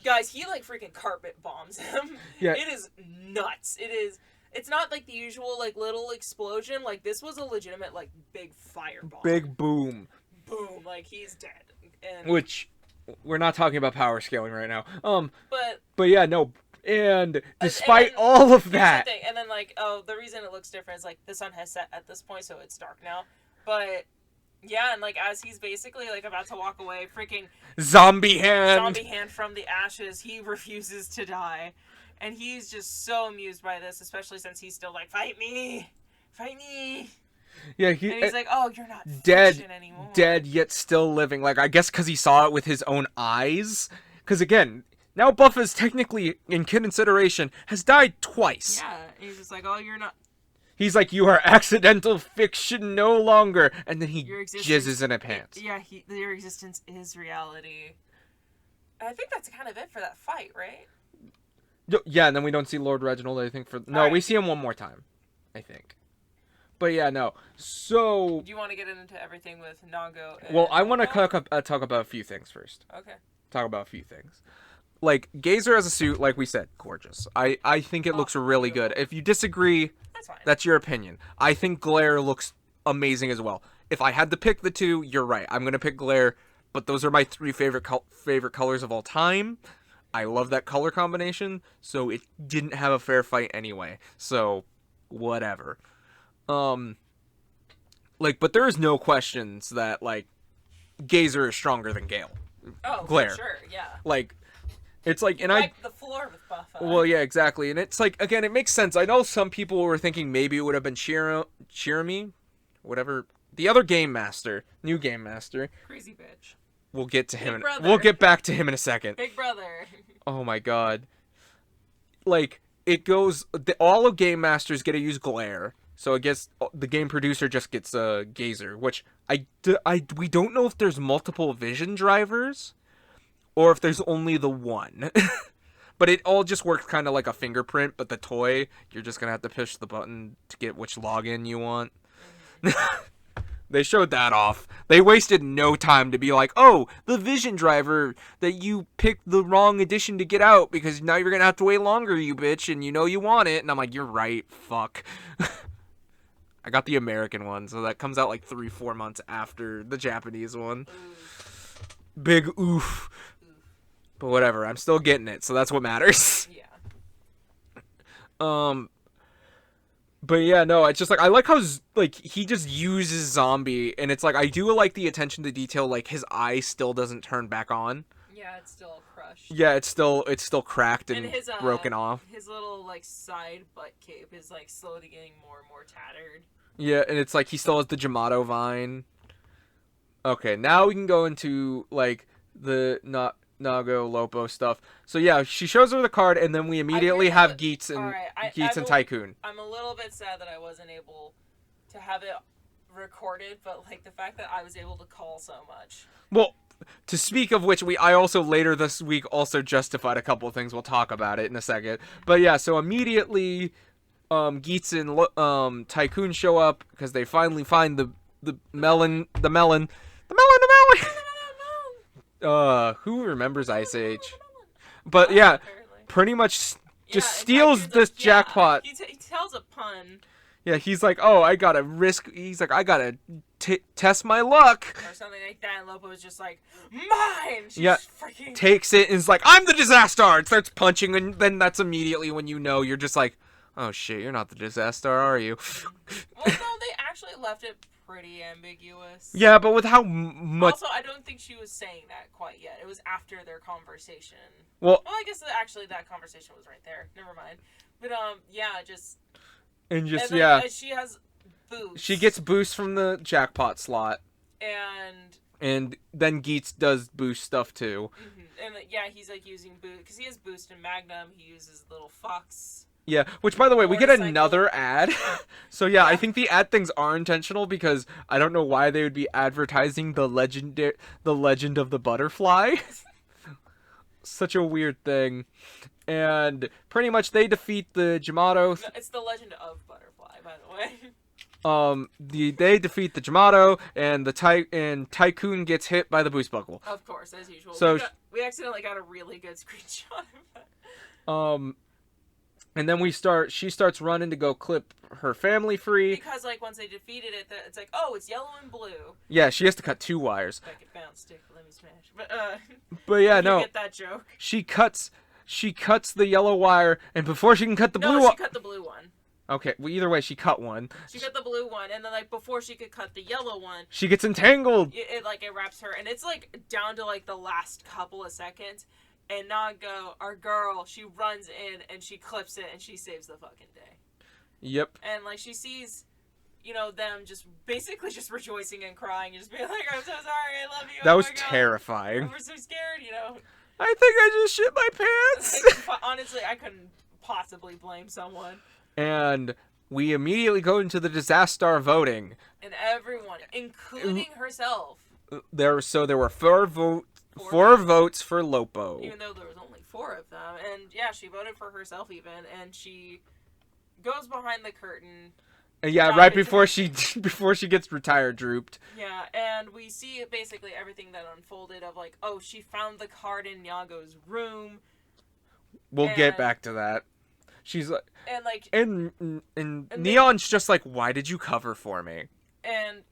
guys, he freaking carpet bombs him. Yeah, it is nuts. It's not the usual little explosion. This was a legitimate big fireball. Big boom. Boom! He's dead. And, which we're not talking about power scaling right now. But yeah, no. And despite all of that, and then the reason it looks different is the sun has set at this point, so it's dark now. But yeah, and as he's basically about to walk away, freaking zombie hand from the ashes, he refuses to die, and he's just so amused by this, especially since he's still fight me. Yeah, and he's oh, you're not dead anymore. Dead yet still living. I guess because he saw it with his own eyes. Because again. Now Buffa's technically, in consideration, has died twice. Yeah, he's just oh, you're not... He's you are accidental fiction no longer. And then he jizzes in a pants. Yeah, your existence is reality. And I think that's kind of it for that fight, right? Yeah, and then we don't see Lord Reginald, I think, we see him one more time, I think. But yeah, no. So... Do you want to get into everything with Nago and... Well, I want to talk about a few things first. Okay. Talk about a few things. Gazer as a suit, like we said, gorgeous. I think it looks really good. If you disagree, that's fine. That's your opinion. I think Glare looks amazing as well. If I had to pick the two, you're right. I'm going to pick Glare, but those are my three favorite colors of all time. I love that color combination, so it didn't have a fair fight anyway. So, whatever. But there is no questions that, Gazer is stronger than Gale. Oh, Glare. for sure, yeah. It's like, You and wiped the floor with Buffa. well, yeah, exactly, and it's like, again, it makes sense. I know some people were thinking maybe it would have been Shirami, whatever, the other game master, new game master. Crazy bitch. We'll get to him. Big brother. We'll get back to him in a second. Big brother. Oh my god. Like, it goes, all of game masters get to use glare. So I guess the game producer just gets a gazer, which we don't know if there's multiple vision drivers or if there's only the one. But it all just works kind of like a fingerprint, but the toy, you're just going to have to push the button to get which login you want. They showed that off. They wasted no time to be like, oh, the vision driver that you picked the wrong edition to get out because now you're going to have to wait longer, you bitch, and you know you want it. And I'm like, you're right, fuck. I got the American one, so that comes out like 3-4 months after the Japanese one. Big oof. But whatever, I'm still getting it, so that's what matters. Yeah. But yeah, no, it's just like, I like how, like, he just uses zombie, and it's like, I do like the attention to detail, like, his eye still doesn't turn back on. Yeah, it's still crushed. Yeah, it's still cracked and his, broken off. His little, like, side butt cape is, like, slowly getting more and more tattered. Yeah, and it's like, he still has the Jamato vine. Okay, now we can go into, like, the Nago Lopo stuff. So yeah, she shows her the card, and then we immediately have Geets and Tycoon. I'm a little bit sad that I wasn't able to have it recorded, but like the fact that I was able to call so much. Well, to speak of which, I also later this week also justified a couple of things. We'll talk about it in a second. But yeah, so immediately, Geets and Tycoon show up because they finally find the melon. Who remembers Ice Age? But yeah, pretty much just steals this jackpot. He tells a pun. Yeah, he's like, oh, I gotta risk. He's like, I gotta test my luck. Or something like that. And Lopo was just like, mine. She's freaking takes it and is like, I'm the disaster. And starts punching, and then that's immediately when you know you're just like, oh shit, you're not the disaster, are you? Well, no, they actually left it pretty ambiguous. Yeah, but with how much... Also, I don't think she was saying that quite yet. It was after their conversation. Well, I guess actually that conversation was right there. Never mind. But, yeah, just... And just, then, yeah. She has boost. She gets boost from the jackpot slot. And then Geets does boost stuff, too. Mm-hmm. And, yeah, he's, like, using boost... Because he has boost in Magnum. He uses little fox... Yeah, which, by the way, we get another ad. So, yeah, I think the ad things are intentional because I don't know why they would be advertising the legend of the butterfly. Such a weird thing. And pretty much they defeat the Jamato. No, it's the legend of butterfly, by the way. They defeat the Jamato, and the Tycoon gets hit by the boost buckle. Of course, as usual. So we accidentally got a really good screenshot of that. And then she starts running to go clip her family free. Because, like, once they defeated it, it's like, oh, it's yellow and blue. Yeah, she has to cut 2 wires. Back at bounce stick, let me smash. But yeah, you no. Get that joke. She cuts the yellow wire, and before she can cut the blue one... No, she cut the blue one. Okay, well, either way, she cut one. She cut the blue one, and then, like, before she could cut the yellow one... She gets entangled! It wraps her, and it's, like, down to, like, the last couple of seconds... And Nago, our girl, she runs in and she clips it and she saves the fucking day. Yep. And, like, she sees, you know, them just basically just rejoicing and crying and just being like, I'm so sorry, I love you. That was terrifying. We're so scared, you know. I think I just shit my pants. Like, honestly, I couldn't possibly blame someone. And we immediately go into the disaster voting. And everyone, including herself. There were 4 votes for Lopo. Even though there was only 4 of them. And yeah, she voted for herself even. And she goes behind the curtain. Yeah, right before she gets retired drooped. Yeah, and we see basically everything that unfolded of like, oh, she found the card in Yago's room. We'll get back to that. She's like, and Neon's just like, why did you cover for me? And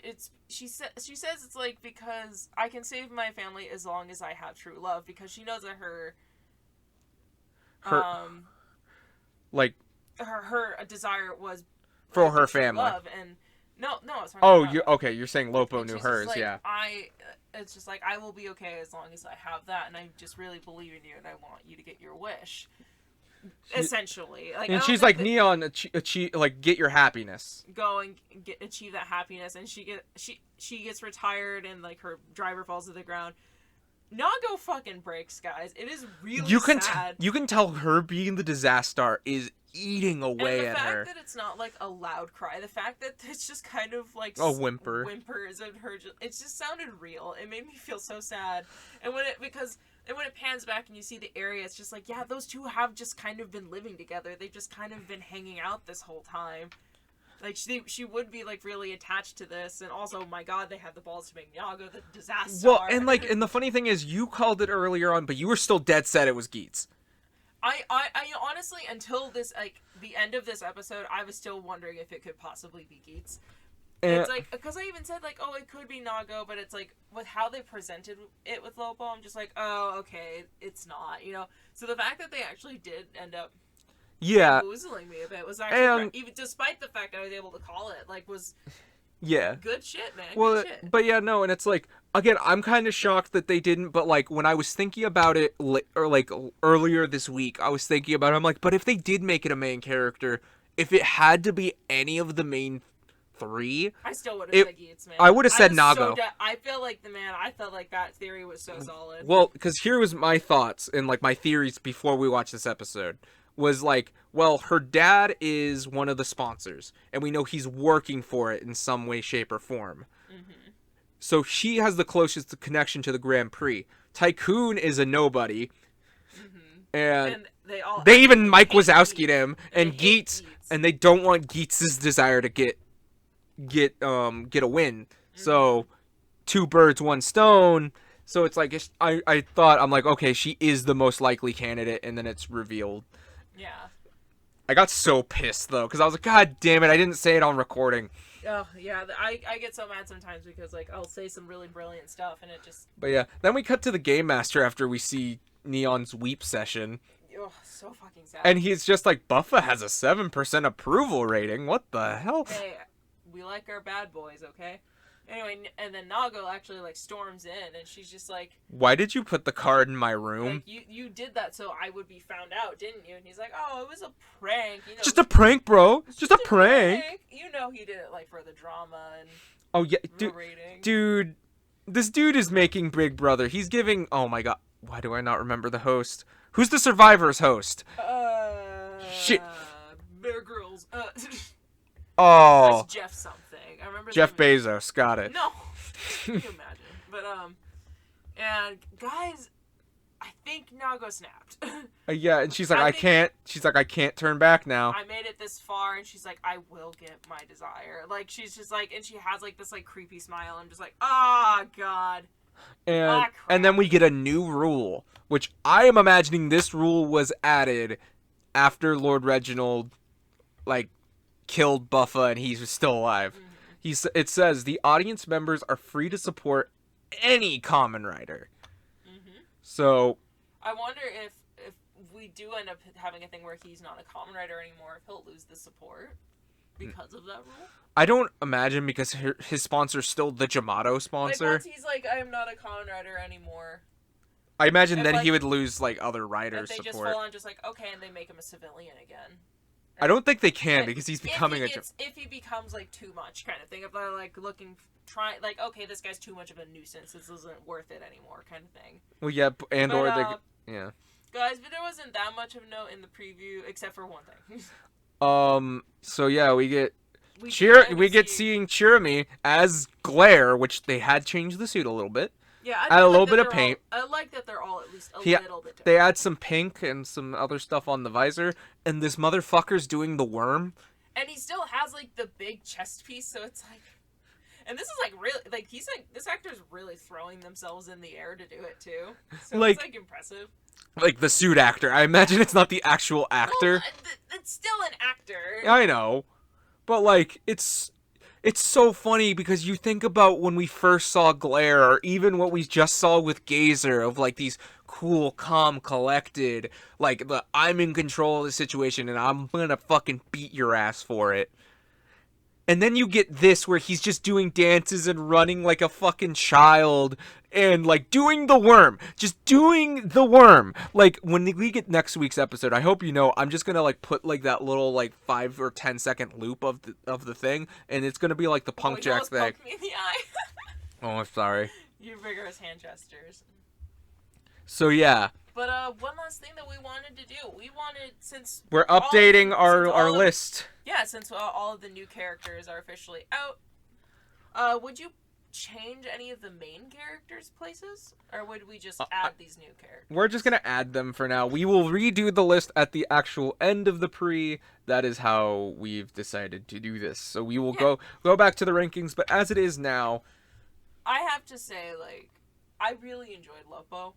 she says it's like because I can save my family as long as I have true love, because she knows that her desire was for her family. Love, and no, it's oh, you're saying Lopo knew hers, like, yeah. it's just like, I will be okay as long as I have that, and I just really believe in you, and I want you to get your wish. Essentially, like, and she's like, Neon, achieve, like, get your happiness. Go and achieve that happiness, and she gets retired, and like her driver falls to the ground. Nago fucking breaks, guys. It is really sad. You can tell her being the disaster is eating away at her. And the fact that it's not like a loud cry, the fact that it's just kind of like whimpers and her, it just sounded real. It made me feel so sad. And when it pans back and you see the area, it's just like, yeah, those two have just kind of been living together. They've just kind of been hanging out this whole time. Like, she would be, like, really attached to this, and also, my god, they had the balls to make Nyago the disaster. Well, and, like, and the funny thing is, you called it earlier on, but you were still dead set it was Geets. I honestly, until this, like, the end of this episode, I was still wondering if it could possibly be Geets. It's like, because I even said, like, oh, it could be Nago, but it's like, with how they presented it with Lopo, I'm just like, oh, okay, it's not, you know? So the fact that they actually did end up boozling me a bit was actually, even despite the fact I was able to call it, like, was good shit, man. Well, good shit. But yeah, no, and it's like, again, I'm kind of shocked that they didn't, but like, when I was thinking about it, or like, earlier this week, I was thinking about it, I'm like, but if they did make it a main character, if it had to be any of the main three, I still would have said Geets, man. I would have said Nago. I feel like I felt like that theory was so solid. Well, because here was my thoughts and like my theories before we watched this episode. Was like, well, her dad is one of the sponsors, and we know he's working for it in some way, shape, or form. Mm-hmm. So she has the closest connection to the Grand Prix. Tycoon is a nobody, and they even Mike Wazowski'd him, and Geets, and they don't want Geets' desire to get a win. So, two birds, one stone. So it's like, I thought, I'm like, okay, she is the most likely candidate, and then it's revealed. Yeah. I got so pissed, though, because I was like, God damn it, I didn't say it on recording. Oh, yeah, I get so mad sometimes because, like, I'll say some really brilliant stuff, and it just... But yeah, then we cut to the Game Master after we see Neon's weep session. Oh, so fucking sad. And he's just like, Buffa has a 7% approval rating. What the hell? Hey, we like our bad boys, okay? Anyway, and then Nago actually, like, storms in, and she's just like... Why did you put the card in my room? Like, you did that so I would be found out, didn't you? And he's like, oh, it was a prank. You know, just a prank, bro. Just a prank. You know he did it, like, for the drama and... Oh, yeah, dude. This dude is making Big Brother. He's giving... Oh, my God. Why do I not remember the host? Who's the Survivor's host? Shit. Bear Grylls. Oh. That's Jeff something. I remember Jeff Bezos. Got it. No. Can you imagine? But, and guys, I think Nago snapped. Yeah, and she's like, I can't turn back now. I made it this far, and she's like, I will get my desire. Like, she's just like, and she has like this like creepy smile. I'm just like, oh God. And then we get a new rule, which I am imagining this rule was added after Lord Reginald, like, killed Buffa and he was still alive. Mm-hmm. It says the audience members are free to support any Kamen Rider. Mm-hmm. So I wonder if we do end up having a thing where he's not a Kamen Rider anymore, if he'll lose the support because of that rule. I don't imagine, because his sponsor's still the Jamato sponsor. Like, once he's like, I am not a Kamen Rider anymore. I imagine then, like, he would lose like other riders' support. They just full on just like, okay, and they make him a civilian again. I don't think they can, because he's becoming if he becomes like too much kind of thing. If they're like like, okay, this guy's too much of a nuisance. This isn't worth it anymore, kind of thing. Well, yeah, yeah. Guys, but there wasn't that much of a note in the preview, except for one thing. So yeah, we get seeing Chirumi as Glare, which they had changed the suit a little bit. Yeah, add a little bit of paint. I like that they're all at least a little bit different. They add some pink and some other stuff on the visor, and this motherfucker's doing the worm. And he still has like the big chest piece, so it's like, and this is like really like he's like this actor's really throwing themselves in the air to do it too. So like, it's like impressive. Like the suit actor. I imagine it's not the actual actor. Well, it's still an actor. I know, but like it's so funny because you think about when we first saw Glare, or even what we just saw with Gazer, of like these cool, calm, collected, like I'm in control of the situation and I'm gonna fucking beat your ass for it. And then you get this where he's just doing dances and running like a fucking child and like doing the worm. Just doing the worm. Like when we get next week's episode, I hope you know I'm just gonna like put like that little like 5 or 10 second loop of the thing, and it's gonna be like the punk jack thing. Poked me in the eye. Oh, I'm sorry. Your vigorous hand gestures. So yeah. But one last thing that we wanted to do, since we're updating our list. Yeah, since all of the new characters are officially out, would you change any of the main characters' places, or would we just add these new characters? We're just gonna add them for now. We will redo the list at the actual end of the pre. That is how we've decided to do this. So we will go back to the rankings, but as it is now, I have to say, like, I really enjoyed Lopo.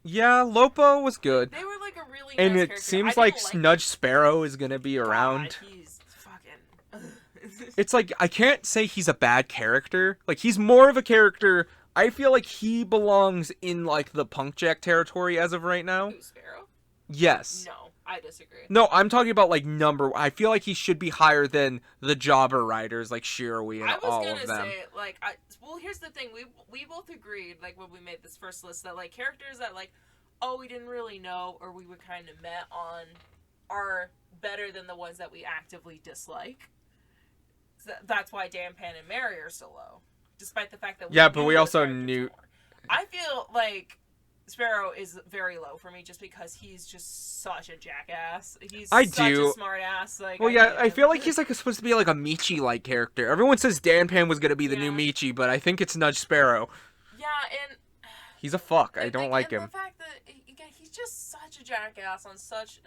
Yeah, Lopo was good. They were like a really and nice it character. seems like Nudge Sparrow is gonna be around. God, he's fucking. It's like I can't say he's a bad character. Like he's more of a character. I feel like he belongs in like the Punk Jack territory as of right now. Who, Sparrow? Yes. No, I disagree. No, I'm talking about like number. I feel like he should be higher than the Jobber Riders like Shiroi and all of them. Say, like, well, here's the thing. We both agreed, like, when we made this first list, that, like, characters that, like, we didn't really know or we were kind of met on are better than the ones that we actively dislike. So that's why Dan, Pan, and Mary are so low. Despite the fact that we also knew... I feel like Sparrow is very low for me just because he's just such a jackass. He's such a smart ass. Like, well, yeah, I feel like he's like supposed to be like a Michi-like character. Everyone says Dan Pan was gonna be the new Michi, but I think it's Nudge Sparrow. Yeah, and he's a fuck. I don't like him. The fact that again, he's just such a jackass on such,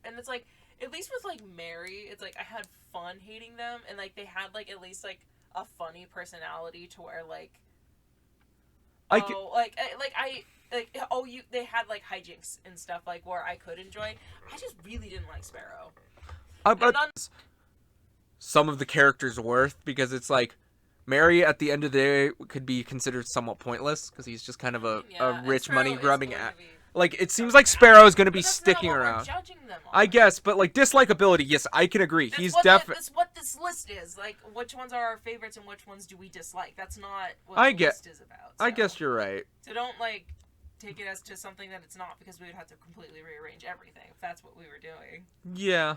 and it's like at least with like Mary, it's like I had fun hating them, and like they had like at least like a funny personality to where like they had like hijinks and stuff like where I could enjoy. I just really didn't like Sparrow. Some of the characters' worth because it's like Mary at the end of the day could be considered somewhat pointless because he's just kind of a rich money grubbing like it seems like Sparrow is going to be sticking around. I guess, but like dislikability, yes, I can agree. He's definitely that's what this list is. Like which ones are our favorites and which ones do we dislike? That's not what the list is about. So. I guess you're right. So don't like take it as to something that it's not because we would have to completely rearrange everything if that's what we were doing. Yeah.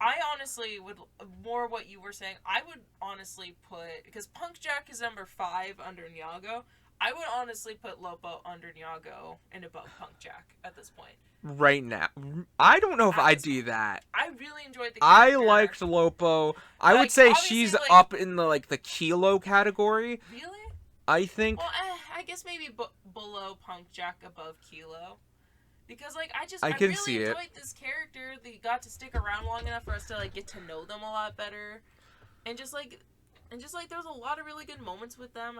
I honestly would, more what you were saying, I would honestly put, because Punk Jack is number 5 under Nyago, I would honestly put Lopo under Nyago and above Punk Jack at this point. Right now. I don't know if I'd do that. I really enjoyed the character. I liked Lopo. I would say she's like, up in the like the Kilo category. Really? I think. Well, I guess maybe below Punk Jack, above Kilo. Because, like, I really enjoyed this character. They got to stick around long enough for us to, like, get to know them a lot better. And just, like, there was a lot of really good moments with them.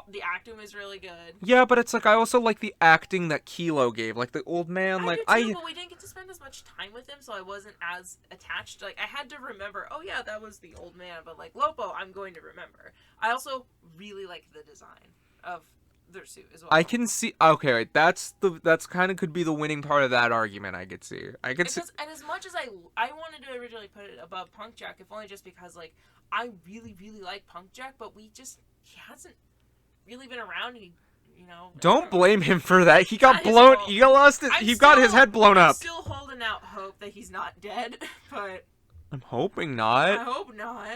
The acting was really good. Yeah, but it's, like, I also like the acting that Kilo gave. Like, the old man, but we didn't get to spend as much time with him, so I wasn't as attached. Like, I had to remember, oh, yeah, that was the old man. But, like, Lopo, I'm going to remember. I also really liked the design of their suit as well. I can see. Okay, right, that's kind of could be the winning part of that argument. I could see. And as much as I wanted to originally put it above Punk Jack, if only just because like I really really like Punk Jack, but he hasn't really been around. Don't blame him for that. He got blown. He got his head blown up. I'm still holding out hope that he's not dead, but I'm hoping not. I hope not.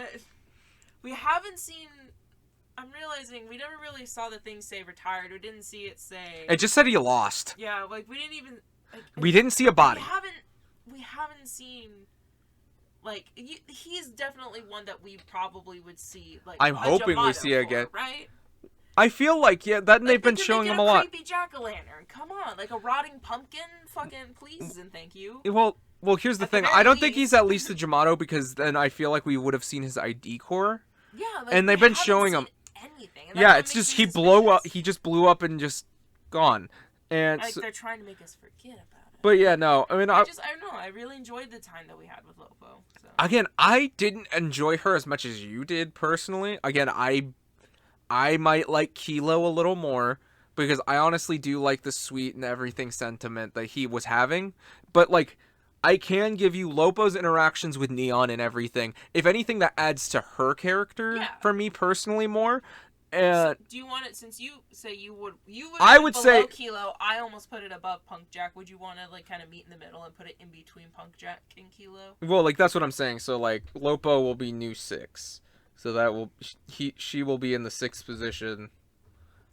We haven't seen. I'm realizing we never really saw the thing say retired. We didn't see it say. It just said he lost. Yeah, like we didn't even. Like, we didn't see a body. We haven't seen. Like he's definitely one that we probably would see. Like I'm hoping we see again. Right. I feel like they've been showing him a lot. Creepy jack-o'-lantern. Come on, like a rotting pumpkin. Fucking please and thank you. Well, here's the thing. I don't think he's at least a Jamato because then I feel like we would have seen his ID core. Yeah, like, and they've been showing him. Anything. Yeah, it's just he blew up. He just blew up and just gone. And like they're trying to make us forget about it. But yeah, no. I mean, I don't know. I really enjoyed the time that we had with Lopo. So. Again, I didn't enjoy her as much as you did personally. Again, I might like Kilo a little more because I honestly do like the sweet and everything sentiment that he was having. But like, I can give you Lopo's interactions with Neon and everything. If anything, that adds to her character for me personally more. So do you want it, since you say you would I put would it say below Kilo, I almost put it above Punk Jack. Would you want to like kind of meet in the middle and put it in between Punk Jack and Kilo? well, like that's what I'm saying. So like Lopo will be new 6. So that will she will be in the 6th position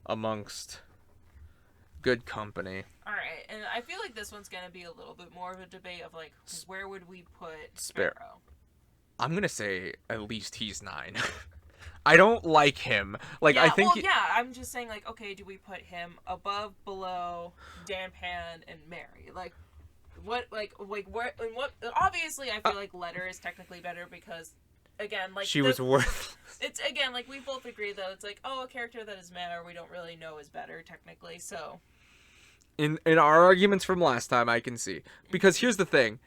amongst good company. All right, and I feel like this one's gonna be a little bit more of a debate of like where would we put Sparrow? I'm gonna say at least he's 9. I don't like him. Like yeah, I think. Well, yeah, I'm just saying like, okay, do we put him above, below Dan Pan and Mary? Like, what, like where and what? Obviously, I feel like Letter is technically better because, again, like she was worth. It's again like we both agree though. It's like, oh, a character that is meh or we don't really know is better technically. So. In our arguments from last time, I can see, because here's the thing.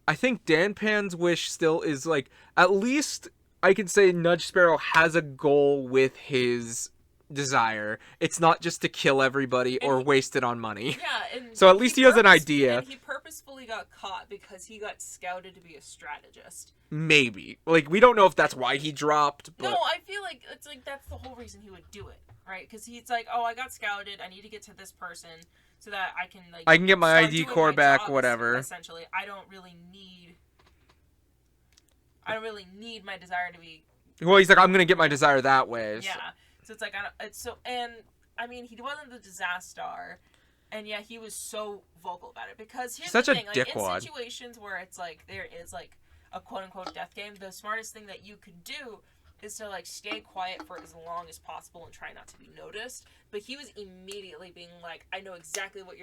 I think Dan Pan's wish still is like, at least I can say Nudge Sparrow has a goal with his desire. It's not just to kill everybody or waste it on money. Yeah, and so at least he has an idea. And he purposefully got caught because he got scouted to be a strategist. Maybe. Like, we don't know if that's why he dropped, but... No, I feel like it's like that's the whole reason he would do it, right? Because he's like, oh, I got scouted, I need to get to this person so that I can, like... I can get my ID core back, whatever. Essentially, I don't really need my desire to be... Well, he's like, I'm gonna get my desire that way. Yeah. So it's like, it's so... And, I mean, he wasn't the disaster... And yeah, he was so vocal about it because here's the thing, like in situations where it's like there is like a quote unquote death game, the smartest thing that you could do is to like stay quiet for as long as possible and try not to be noticed. But he was immediately being like, I know exactly what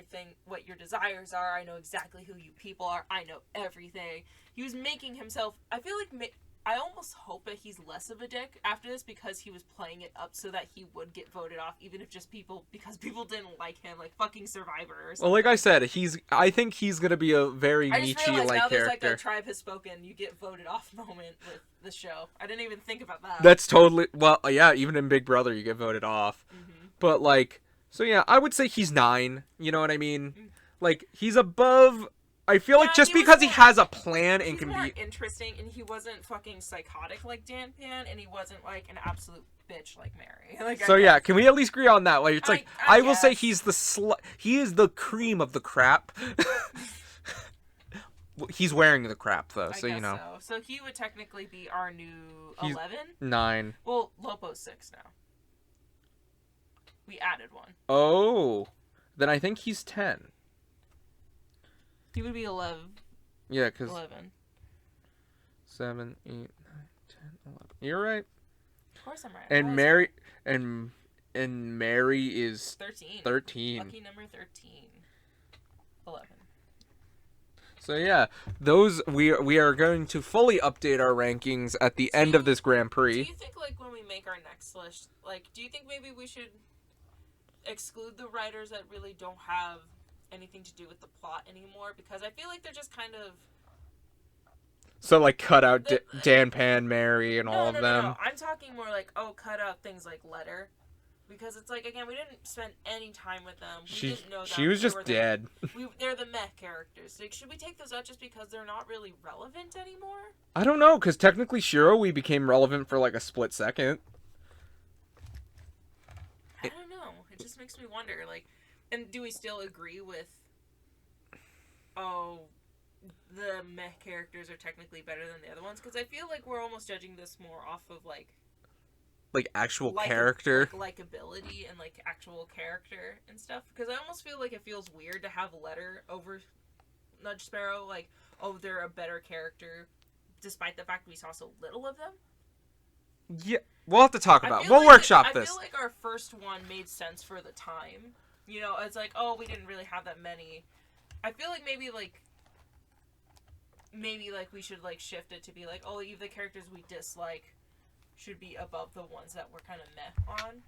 your desires are, I know exactly who you people are, I know everything. He was making himself, I feel like I almost hope that he's less of a dick after this because he was playing it up so that he would get voted off, even if just because people didn't like him, like fucking Survivor or something. Well, like I said, I think he's gonna be a very Nietzsche-like character. I just realized now there's like a Tribe Has Spoken, you get voted off moment with the show. I didn't even think about that. That's totally, well, yeah, even in Big Brother you get voted off. Mm-hmm. But like, so yeah, I would say he's 9, you know what I mean? Mm-hmm. Like, he's above... I feel like just because he has a plan and can be interesting, and he wasn't fucking psychotic like Dan Pan, and he wasn't like an absolute bitch like Mary. Like, so yeah, can we at least agree on that? Like, it's like I will say he is the cream of the crap. He's wearing the crap though, so you know. So he would technically be our new 11. 9. Well, Lopo's 6 now. We added one. Oh, then I think he's 10. He would be 11. Yeah, because 11. 7, 8, 9, 10, 11. You're right. Of course I'm right. And Mary and Mary is 13. 13. Lucky number 13. 11. So yeah, those we are going to fully update our rankings at the end of this Grand Prix. Do you think like when we make our next list, like do you think maybe we should exclude the writers that really don't have anything to do with the plot anymore, because I feel like they're just kind of so like cut out Dan Pan, Mary, and all of them. No. I'm talking more like cut out things like Letter, because it's like again we didn't spend any time with them. We didn't know them. She was just dead. They're the meh characters. Like, should we take those out just because they're not really relevant anymore? I don't know, because technically Shiroi became relevant for like a split second. I don't know. It just makes me wonder, like. And do we still agree with, the meh characters are technically better than the other ones? Because I feel like we're almost judging this more off of, like actual character. Likability and, like, actual character and stuff. Because I almost feel like it feels weird to have Letter over Nudge Sparrow. Like, they're a better character, despite the fact we saw so little of them. Yeah, we'll have to talk about it. We'll workshop this. I feel like our first one made sense for the time. You know, it's like, we didn't really have that many. I feel like maybe we should, like, shift it to be like, even the characters we dislike should be above the ones that we're kind of meh on.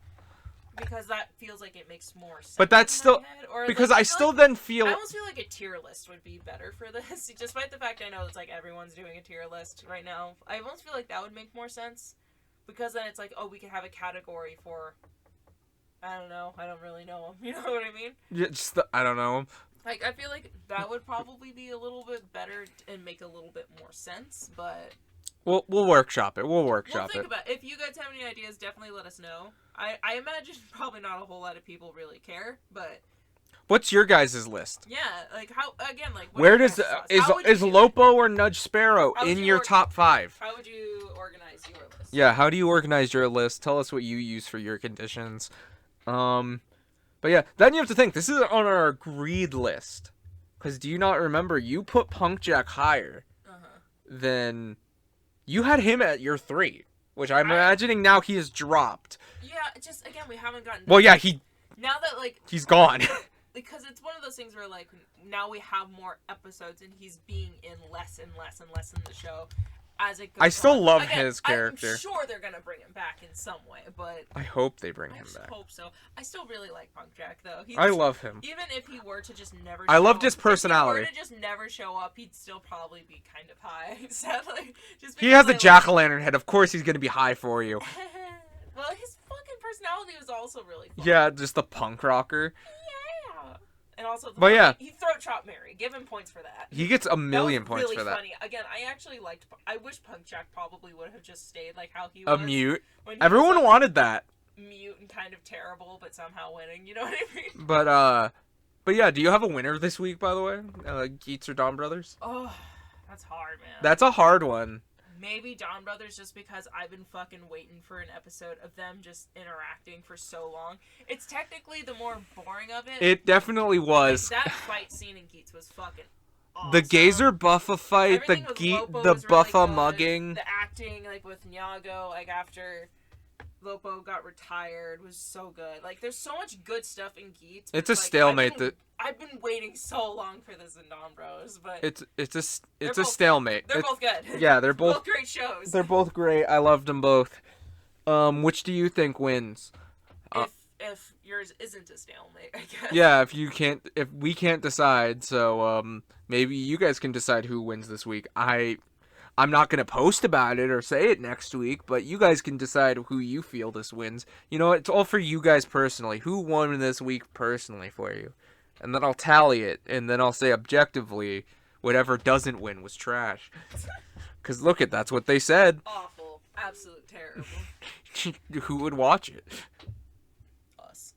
Because that feels like it makes more sense. But that's still... Or, because like, I still then feel... I almost feel like a tier list would be better for this. Despite the fact I know it's like everyone's doing a tier list right now. I almost feel like that would make more sense. Because then it's like, we could have a category for... I don't know. I don't really know them. You know what I mean? Yeah, I don't know. Like, I feel like that would probably be a little bit better and make a little bit more sense, but... We'll workshop it. We'll workshop think it. about it. If you guys have any ideas, definitely let us know. I imagine probably not a whole lot of people really care, but... What's your guys' list? Yeah, like, how... Again, like... Where does... Is Lopo or Nudge Sparrow in your top 5? How would you organize your list? Yeah, how do you organize your list? Tell us what you use for your conditions. But yeah, then you have to think, this is on our agreed list. Because do you not remember, you put Punk Jack higher than... You had him at your 3, which I'm imagining now he has dropped. Yeah, just, again, we haven't gotten... Well, yeah, he... Now that, like... He's gone. Because it's one of those things where, like, now we have more episodes and he's being in less and less and less in the show as it goes I still on. love Again, his character. I'm sure they're going to bring him back in some way, but... I hope they bring him back. I hope so. I still really like Punk Jack, though. I love him. Even if he were to just never I loved his personality. If he were to just never show up, he'd still probably be kind of high, sadly. Just he has a jack-o'-lantern head. Of course he's going to be high for you. Well, his fucking personality was also really fun. Yeah, just the punk rocker. Yeah. And also, he throat chop Mary. Give him points for that. He gets a million points really for that. Funny. Again, I actually liked. I wish Punk Jack probably would have just stayed like how he was. A mute. Everyone wanted that. Mute and kind of terrible, but somehow winning. You know what I mean? But yeah. Do you have a winner this week, by the way? Geets or Don Brothers? Oh, that's hard, man. That's a hard one. Maybe Don Brothers, just because I've been fucking waiting for an episode of them just interacting for so long. It's technically the more boring of it. It definitely was. Like, that fight scene in Geets was fucking awesome. The Gazer Buffa fight, the Buffa really mugging. The acting, like, with Nyago, like, after Lopo got retired was so good. Like, there's so much good stuff in Geets. It's a stalemate. I've been waiting so long for this in Don Bros, but it's a stalemate. They're both good. Yeah, they're both great shows. They're both great. I loved them both. Which do you think wins? If yours isn't a stalemate, I guess. Yeah, if we can't decide, so maybe you guys can decide who wins this week. I'm not gonna post about it or say it next week, but you guys can decide who you feel this wins. You know, it's all for you guys personally. Who won this week personally for you? And then I'll tally it, and then I'll say objectively, whatever doesn't win was trash. Because look that's what they said. Awful. Absolute terrible. Who would watch it? Us.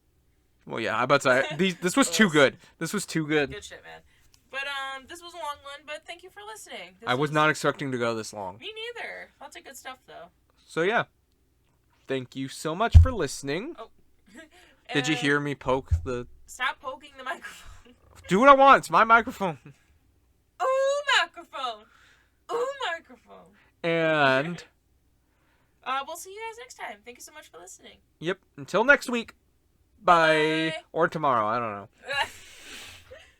Well, yeah, I about to say, this was too good. This was too good. Good shit, man. But, this was a long one, but thank you for listening. I was not expecting to go this long. Me neither. Lots of good stuff, though. So, yeah. Thank you so much for listening. Oh. Did you hear me poke the... Stop poking the microphone. Do what I want. It's my microphone. Ooh, microphone. Ooh, microphone. And... we'll see you guys next time. Thank you so much for listening. Yep. Until next week. Bye. Or tomorrow. I don't know.